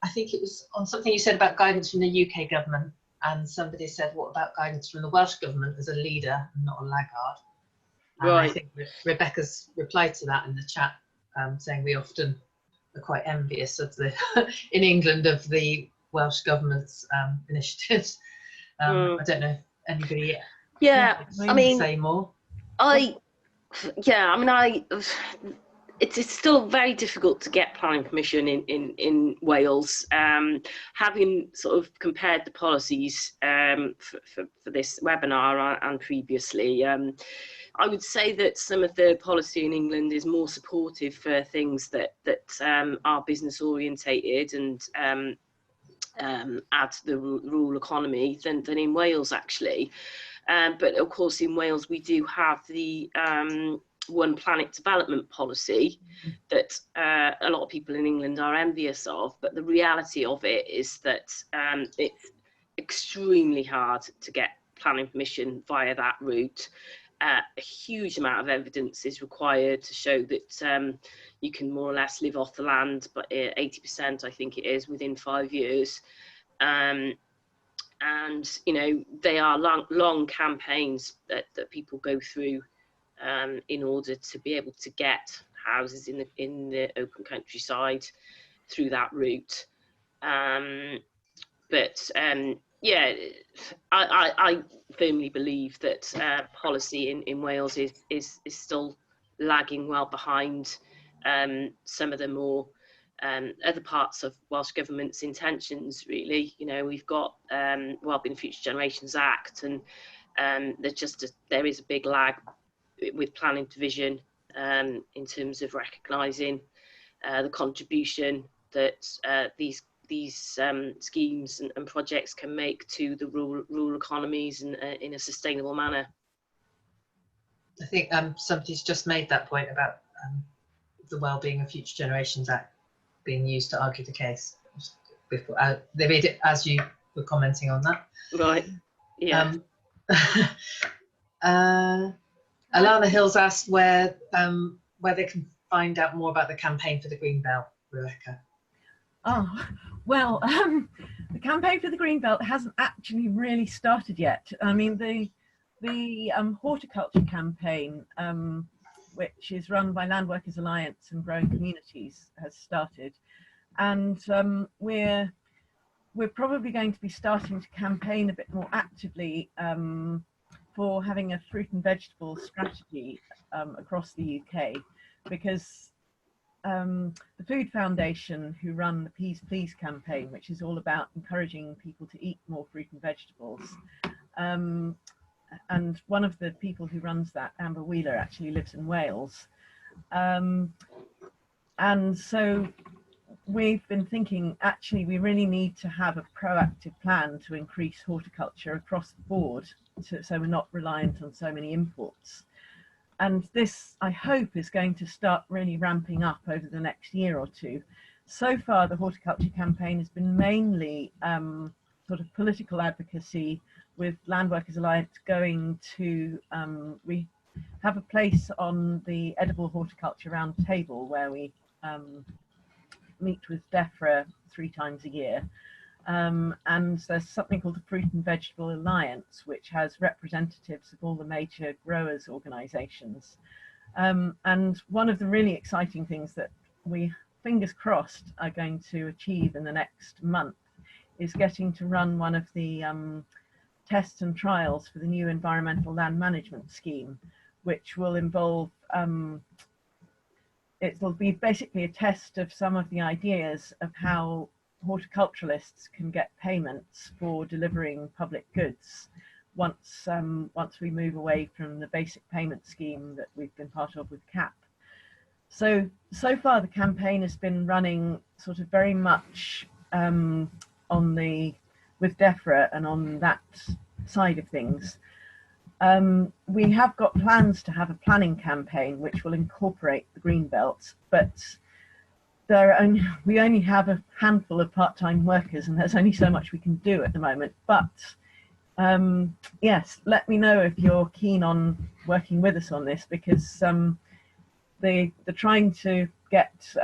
I think it was on something you said about guidance from the UK government, and somebody said, what about guidance from the Welsh government as a leader and not a laggard? And right. I think Rebecca's replied to that in the chat, saying we often are quite envious of in England of the Welsh government's initiatives. I don't know if anybody say more. It's still very difficult to get planning permission in Wales. Having sort of compared the policies for this webinar and previously, I would say that some of the policy in England is more supportive for things that are business orientated and add to the rural economy than in Wales actually. But of course in Wales we do have the One Planet development policy that a lot of people in England are envious of, but the reality of it is that it's extremely hard to get planning permission via that route. A huge amount of evidence is required to show that you can more or less live off the land, but 80% I think it is within 5 years. And you know, they are long campaigns that people go through in order to be able to get houses in the open countryside through that route. I firmly believe that policy in Wales is still lagging well behind some of the more other parts of Welsh Government's intentions, really. You know, we've got Wellbeing and Future Generations Act, and there is a big lag with planning division in terms of recognising the contribution that these schemes and projects can make to the rural economies in a sustainable manner. I think somebody's just made that point about the Wellbeing of Future Generations Act being used to argue the case. Before, they made it as you were commenting on that. Right. Yeah. Alana Hill's asked where they can find out more about the campaign for the Green Belt, Rebecca. Oh, well, the campaign for the Green Belt hasn't actually really started yet. I mean, the horticulture campaign, which is run by Land Workers Alliance and Growing Communities, has started, and we're probably going to be starting to campaign a bit more actively for having a fruit and vegetable strategy across the UK, because the Food Foundation, who run the Peas Please campaign, which is all about encouraging people to eat more fruit and vegetables, and one of the people who runs that, Amber Wheeler, actually lives in Wales, and so we've been thinking, actually we really need to have a proactive plan to increase horticulture across the board, so we're not reliant on so many imports. And this, I hope, is going to start really ramping up over the next year or two. So far, the horticulture campaign has been mainly sort of political advocacy, with Land Workers Alliance going to, we have a place on the Edible Horticulture Round Table where we meet with DEFRA 3 times a year. And there's something called the Fruit and Vegetable Alliance, which has representatives of all the major growers organisations. And one of the really exciting things that we, fingers crossed, are going to achieve in the next month is getting to run one of the tests and trials for the new environmental land management scheme, which will involve, it will be basically a test of some of the ideas of how horticulturalists can get payments for delivering public goods once we move away from the basic payment scheme that we've been part of with CAP. So far the campaign has been running sort of very much with DEFRA and on that side of things. We have got plans to have a planning campaign which will incorporate the Green Belt, but we only have a handful of part-time workers, and there's only so much we can do at the moment. But yes, let me know if you're keen on working with us on this, because the trying to get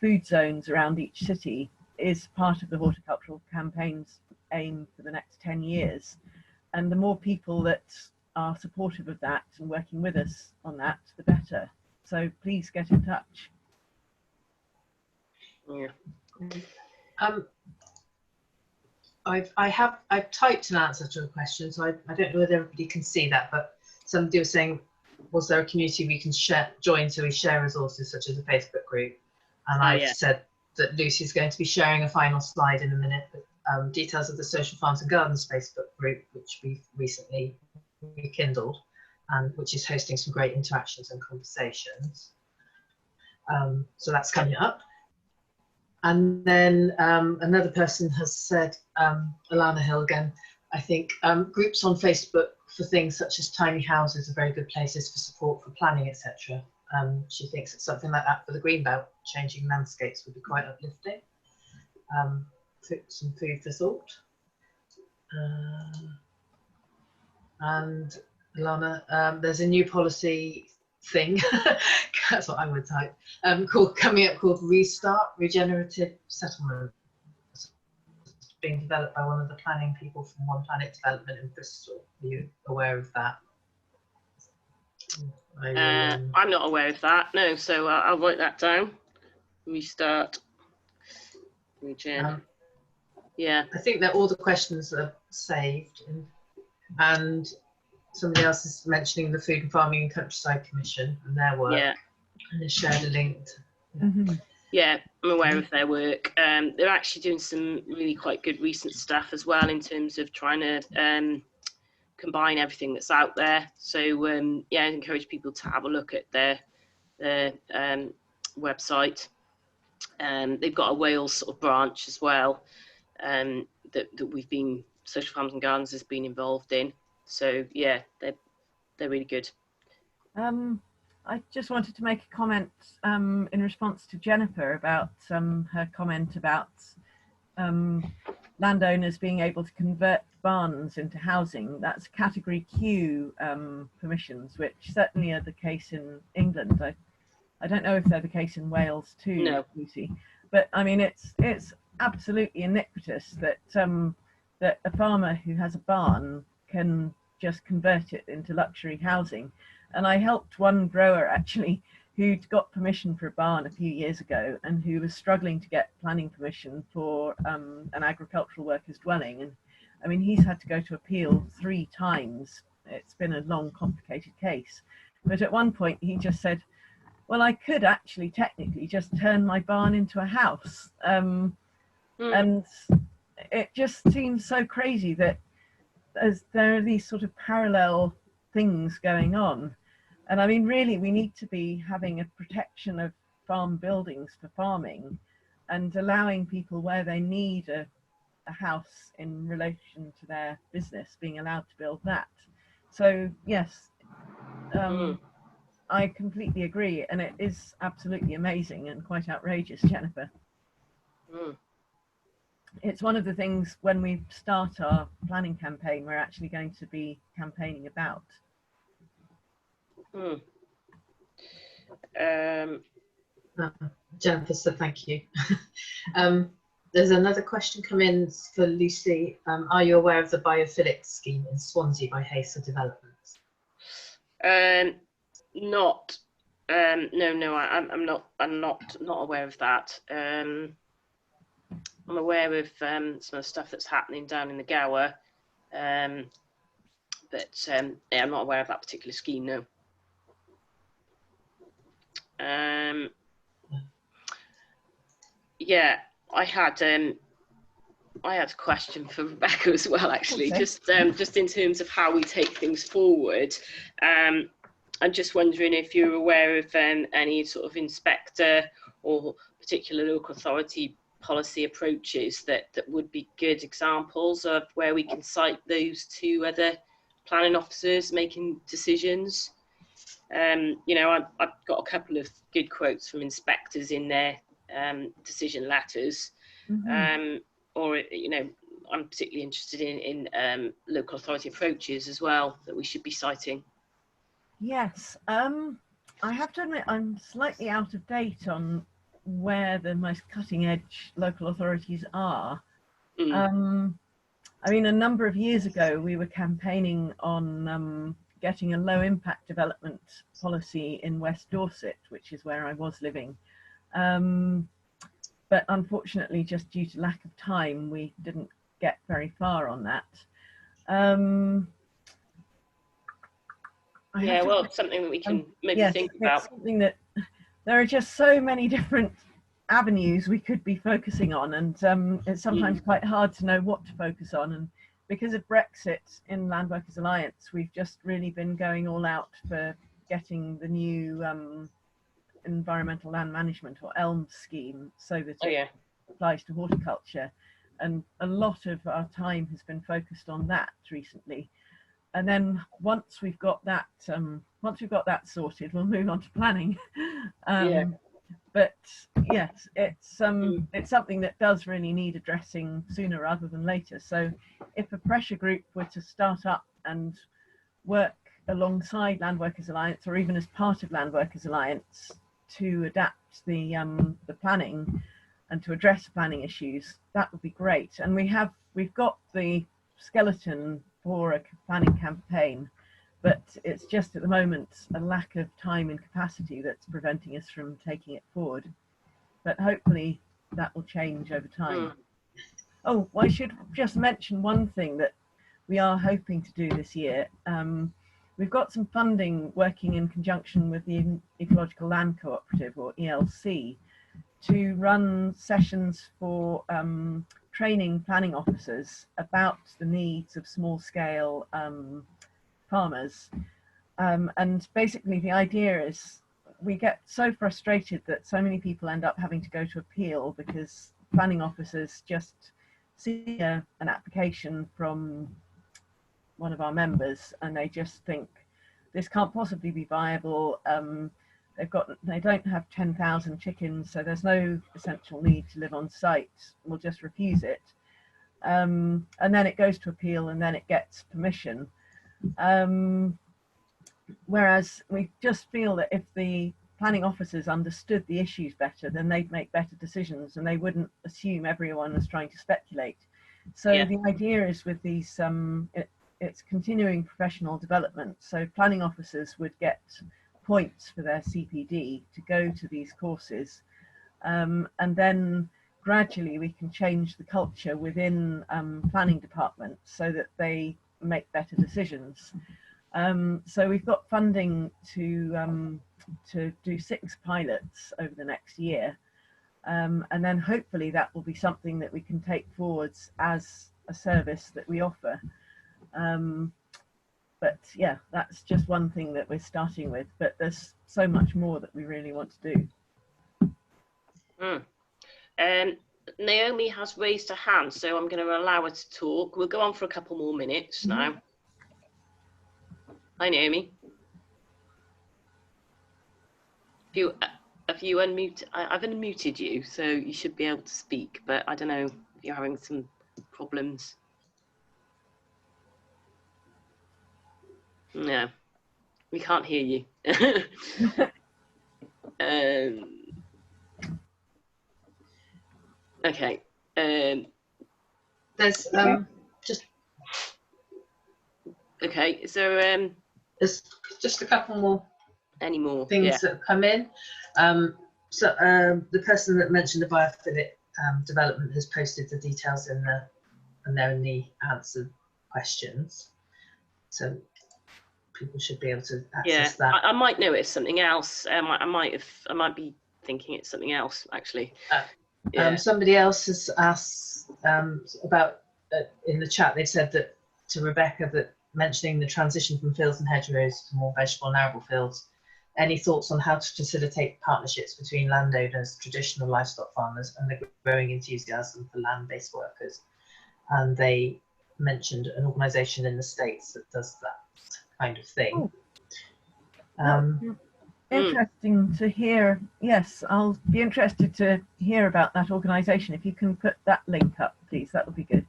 food zones around each city is part of the horticultural campaign's aim for the next 10 years. And the more people that are supportive of that and working with us on that, the better. So please get in touch. Yeah. I've typed an answer to a question, so I don't know whether everybody can see that, but somebody was saying, was there a community we can join so we share resources such as a Facebook group? And I've said that Lucy's going to be sharing a final slide in a minute, but details of the Social Farms and Gardens Facebook group, which we've recently rekindled, and which is hosting some great interactions and conversations. So that's coming up. And then another person has said, Alana Hill again, I think groups on Facebook for things such as tiny houses are very good places for support for planning, etc. She thinks that something like that for the Greenbelt, changing landscapes, would be quite uplifting. Some food for thought. And Alana, there's a new policy thing, that's what I would type, coming up called Restart Regenerative Settlement. It's being developed by one of the planning people from One Planet Development in Bristol. Are you aware of that? I'm not aware of that, no, so I'll write that down. Restart Regen. Yeah. I think that all the questions are saved, and somebody else is mentioning the Food and Farming and Countryside Commission and their work. Yeah. And they shared a link. Yeah, I'm aware of their work. They're actually doing some really quite good recent stuff as well in terms of trying to combine everything that's out there. So yeah, I encourage people to have a look at their website. They've got a Wales sort of branch as well, that we've been, Social Farms and Gardens has been involved in. So yeah, they're really good. I just wanted to make a comment in response to Jennifer about her comment about landowners being able to convert barns into housing. That's Category Q permissions, which certainly are the case in England. I don't know if they're the case in Wales too, No. Lucy, but I mean it's absolutely iniquitous that that a farmer who has a barn can just convert it into luxury housing. And I helped one grower actually who'd got permission for a barn a few years ago and who was struggling to get planning permission for an agricultural worker's dwelling. And I mean, he's had to go to appeal 3 times. It's been a long, complicated case. But at one point he just said, well, I could actually technically just turn my barn into a house. And it just seems so crazy that there are these sort of parallel things going on. And I mean, really, we need to be having a protection of farm buildings for farming and allowing people where they need a house in relation to their business, being allowed to build that. So yes, I completely agree. And it is absolutely amazing and quite outrageous, Jennifer. It's one of the things when we start our planning campaign, we're actually going to be campaigning about. Jennifer, so thank you. There's another question come in for Lucy. Are you aware of the biophilic scheme in Swansea by Hacer Developments? Not. No, I'm not aware of that. I'm aware of some of the stuff that's happening down in the Gower, but yeah, I'm not aware of that particular scheme. No. Yeah, I had a question for Rebecca as well, actually. Okay. Just in terms of how we take things forward. I'm just wondering if you're aware of any sort of inspector or particular local authority policy approaches that would be good examples of where we can cite those to other planning officers making decisions. You know, I've got a couple of good quotes from inspectors in their decision letters, or, you know, I'm particularly interested in local authority approaches as well that we should be citing. Yes, I have to admit I'm slightly out of date on where the most cutting edge local authorities are. I mean, a number of years ago we were campaigning on getting a low impact development policy in West Dorset, which is where I was living. But unfortunately, just due to lack of time, we didn't get very far on that. Yeah, well, it's something that we can maybe think about. It's something that there are just so many different avenues we could be focusing on, and it's sometimes quite hard to know what to focus on. And because of Brexit in Land Workers Alliance, we've just really been going all out for getting the new environmental land management, or ELM scheme, so that it applies to horticulture. And a lot of our time has been focused on that recently. And then once we've got that sorted, we'll move on to planning. But yes, it's something that does really need addressing sooner rather than later. So if a pressure group were to start up and work alongside Land Workers Alliance, or even as part of Land Workers Alliance, to adapt the planning and to address planning issues, that would be great. And we've got the skeleton for a planning campaign, but it's just at the moment a lack of time and capacity that's preventing us from taking it forward. But hopefully that will change over time. Oh, I should just mention one thing that we are hoping to do this year. We've got some funding working in conjunction with the Ecological Land Cooperative, or ELC, to run sessions for training planning officers about the needs of small-scale farmers. And basically the idea is we get so frustrated that so many people end up having to go to appeal because planning officers just see an application from one of our members and they just think this can't possibly be viable. They don't have 10,000 chickens, so there's no essential need to live on site. We'll just refuse it. And then it goes to appeal and then it gets permission. Whereas we just feel that if the planning officers understood the issues better, then they'd make better decisions and they wouldn't assume everyone was trying to speculate. So the idea is with these, it's continuing professional development. So planning officers would get points for their CPD to go to these courses. And then gradually we can change the culture within planning departments so that they make better decisions. So we've got funding to do 6 pilots over the next year. And then hopefully that will be something that we can take forwards as a service that we offer. But yeah, that's just one thing that we're starting with, but there's so much more that we really want to do. Naomi has raised her hand, so I'm going to allow her to talk. We'll go on for a couple more minutes now. Hi, Naomi. If you unmute, I've unmuted you, so you should be able to speak, but I don't know if you're having some problems. No, we can't hear you. Okay. There's just okay. So there's just a couple more things that have come in. So the person that mentioned the biophilic development has posted the details in the answered questions. So people should be able to access that. I might know it's something else. I might be thinking it's something else actually. Somebody else has asked about in the chat. They've said that to Rebecca that mentioning the transition from fields and hedgerows to more vegetable and arable fields. Any thoughts on how to facilitate partnerships between landowners, traditional livestock farmers, and the growing enthusiasm for land-based workers? And they mentioned an organisation in the States that does that kind of thing. Interesting to hear. Yes, I'll be interested to hear about that organisation. If you can put that link up, please, that would be good.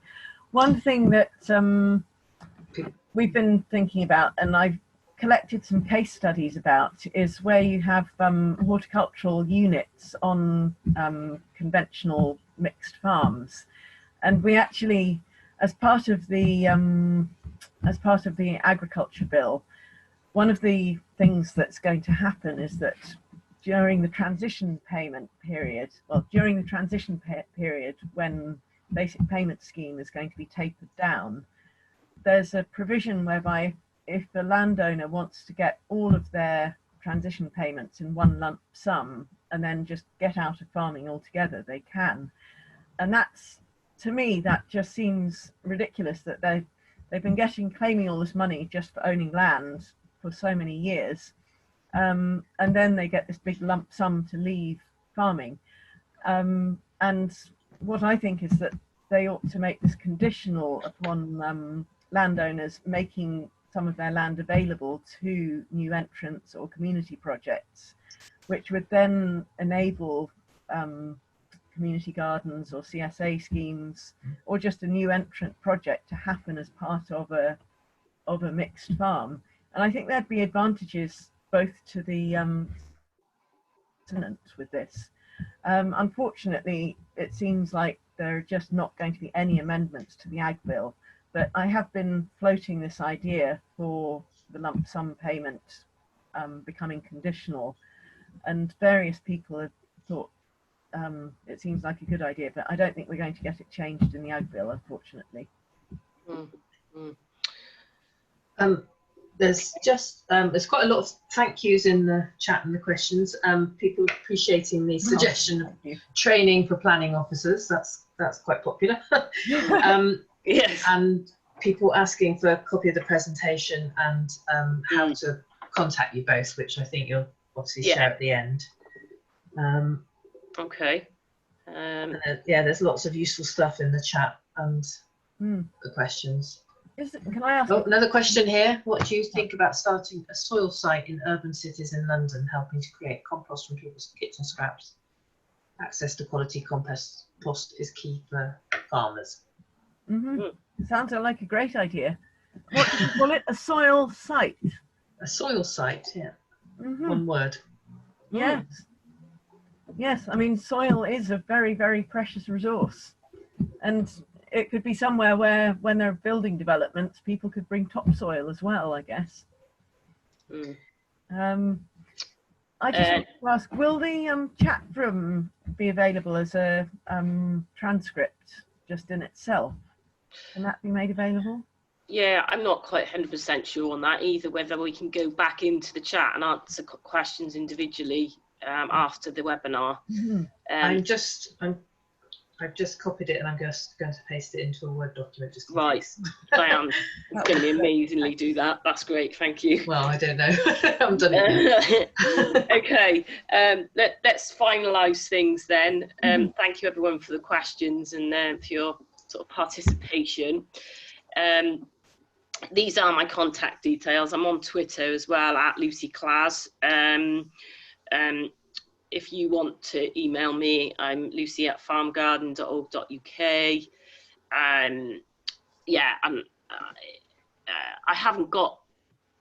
One thing that we've been thinking about, and I've collected some case studies about, is where you have horticultural units on conventional mixed farms, and we actually, as part of the agriculture bill, one of the things that's going to happen is that during the transition payment period, when basic payment scheme is going to be tapered down, there's a provision whereby if the landowner wants to get all of their transition payments in one lump sum and then just get out of farming altogether, they can. And that's, to me, that just seems ridiculous that they've been claiming all this money just for owning land for so many years, and then they get this big lump sum to leave farming. And what I think is that they ought to make this conditional upon landowners making some of their land available to new entrants or community projects, which would then enable community gardens or CSA schemes or just a new entrant project to happen as part of a mixed farm. And I think there'd be advantages both to the tenant with this. Unfortunately, it seems like there are just not going to be any amendments to the Ag Bill, but I have been floating this idea for the lump sum payment becoming conditional, and various people have thought it seems like a good idea, but I don't think we're going to get it changed in the Ag Bill, unfortunately. There's just there's quite a lot of thank yous in the chat and the questions. People appreciating the suggestion of training for planning officers. That's that's quite popular. Yes. And people asking for a copy of the presentation and how to contact you both, which I think you'll obviously share at the end. Okay. Yeah, there's lots of useful stuff in the chat and the questions. Can I ask? Oh, another question here. What do you think about starting a soil site in urban cities in London, helping to create compost from people's kitchen scraps? Access to quality compost is key for farmers. Sounds like a great idea. What do you call it? A soil site? A soil site, yeah. One word. Yes. Yes, I mean, soil is a very, very precious resource. And it could be somewhere where, when they're building developments, people could bring topsoil as well, I guess. I just want to ask, will the chat room be available as a transcript just in itself? Can that be made available? Yeah, I'm not quite 100% sure on that either, whether we can go back into the chat and answer questions individually after the webinar. I've just copied it and I'm just going to paste it into a Word document just in case. Diane, it's going to be amazingly do that. That's great, thank you. Well, I don't know. I haven't done it yet. Okay, let's finalise things then. Thank you everyone for the questions and for your sort of participation. These are my contact details. I'm on Twitter as well, at CLAS. If you want to email me, I'm lucy@farmgarden.org.uk. Yeah, I haven't got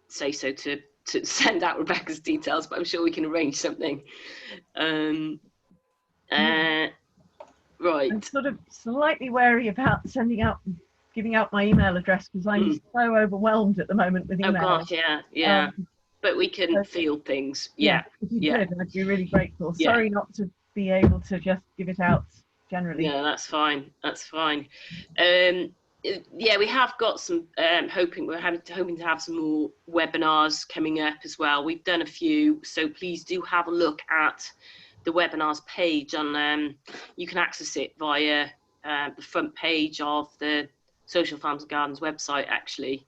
say-so to send out Rebecca's details, but I'm sure we can arrange something. Right. I'm sort of slightly wary about giving out my email address because I'm so overwhelmed at the moment with emails. Oh gosh, yeah. But we can field things. Yeah. If you could, I'd be really grateful. Sorry not to be able to just give it out generally. Yeah, that's fine. That's fine. Yeah, we have got some hoping to have some more webinars coming up as well. We've done a few, so please do have a look at the webinars page on you can access it via the front page of the Social Farms and Gardens website actually.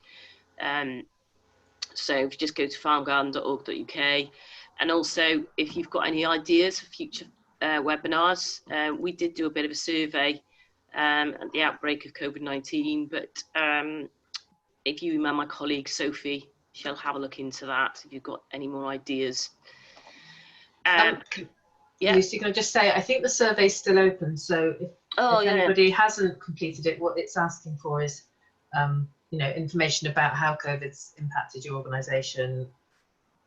So if you just go to farmgarden.org.uk, and also if you've got any ideas for future webinars, we did do a bit of a survey at the outbreak of COVID-19, but if you email my colleague Sophie, she'll have a look into that if you've got any more ideas. Lucy, can I just say, I think the survey's still open, so if anybody hasn't completed it, what it's asking for is information about how COVID's impacted your organisation,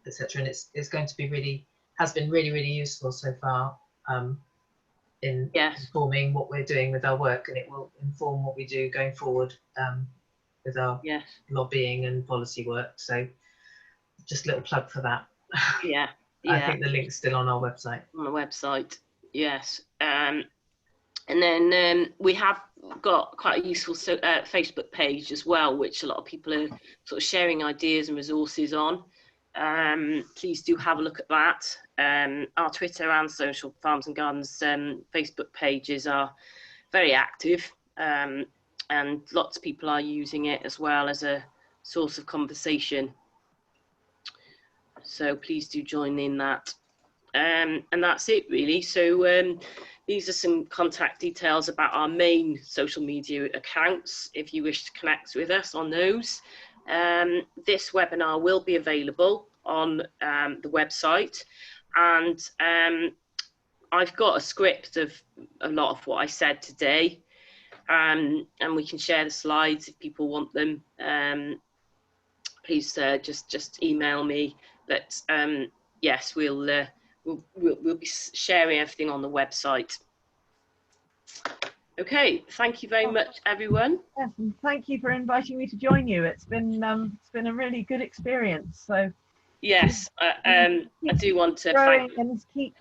etc. And it's going to be has been really useful so far in informing what we're doing with our work, and it will inform what we do going forward with our lobbying and policy work. So just a little plug for that. Yeah. I think the link's still on our website. On the website, yes. And then we have got quite a useful Facebook page as well, which a lot of people are sort of sharing ideas and resources on. Please do have a look at that. Our Twitter and Social Farms and Gardens Facebook pages are very active, and lots of people are using it as well as a source of conversation. So please do join in that. And that's it really. So these are some contact details about our main social media accounts if you wish to connect with us on those. This webinar will be available on the website, and I've got a script of a lot of what I said today, and we can share the slides if people want them. Please just email me. But yes, we'll be sharing everything on the website. Okay, thank you very much, everyone. Yes, and thank you for inviting me to join you. It's been a really good experience. So yes, I do want to thank and keep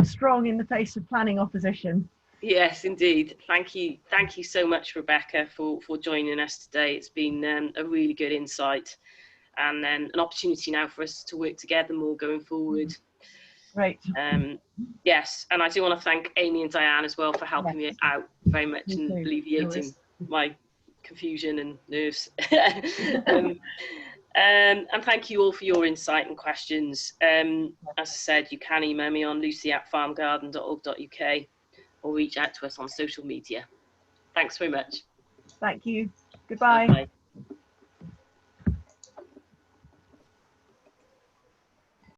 strong in the face of planning opposition. Yes, indeed. Thank you so much, Rebecca, for joining us today. It's been a really good insight, and then an opportunity now for us to work together more going forward. Right. Yes, and I do want to thank Amy and Diane as well for helping me out very much and alleviating my confusion and nerves. And thank you all for your insight and questions. As I said, you can email me on lucy@farmgarden.org.uk or reach out to us on social media. Thanks very much. Thank you. Goodbye. Bye-bye.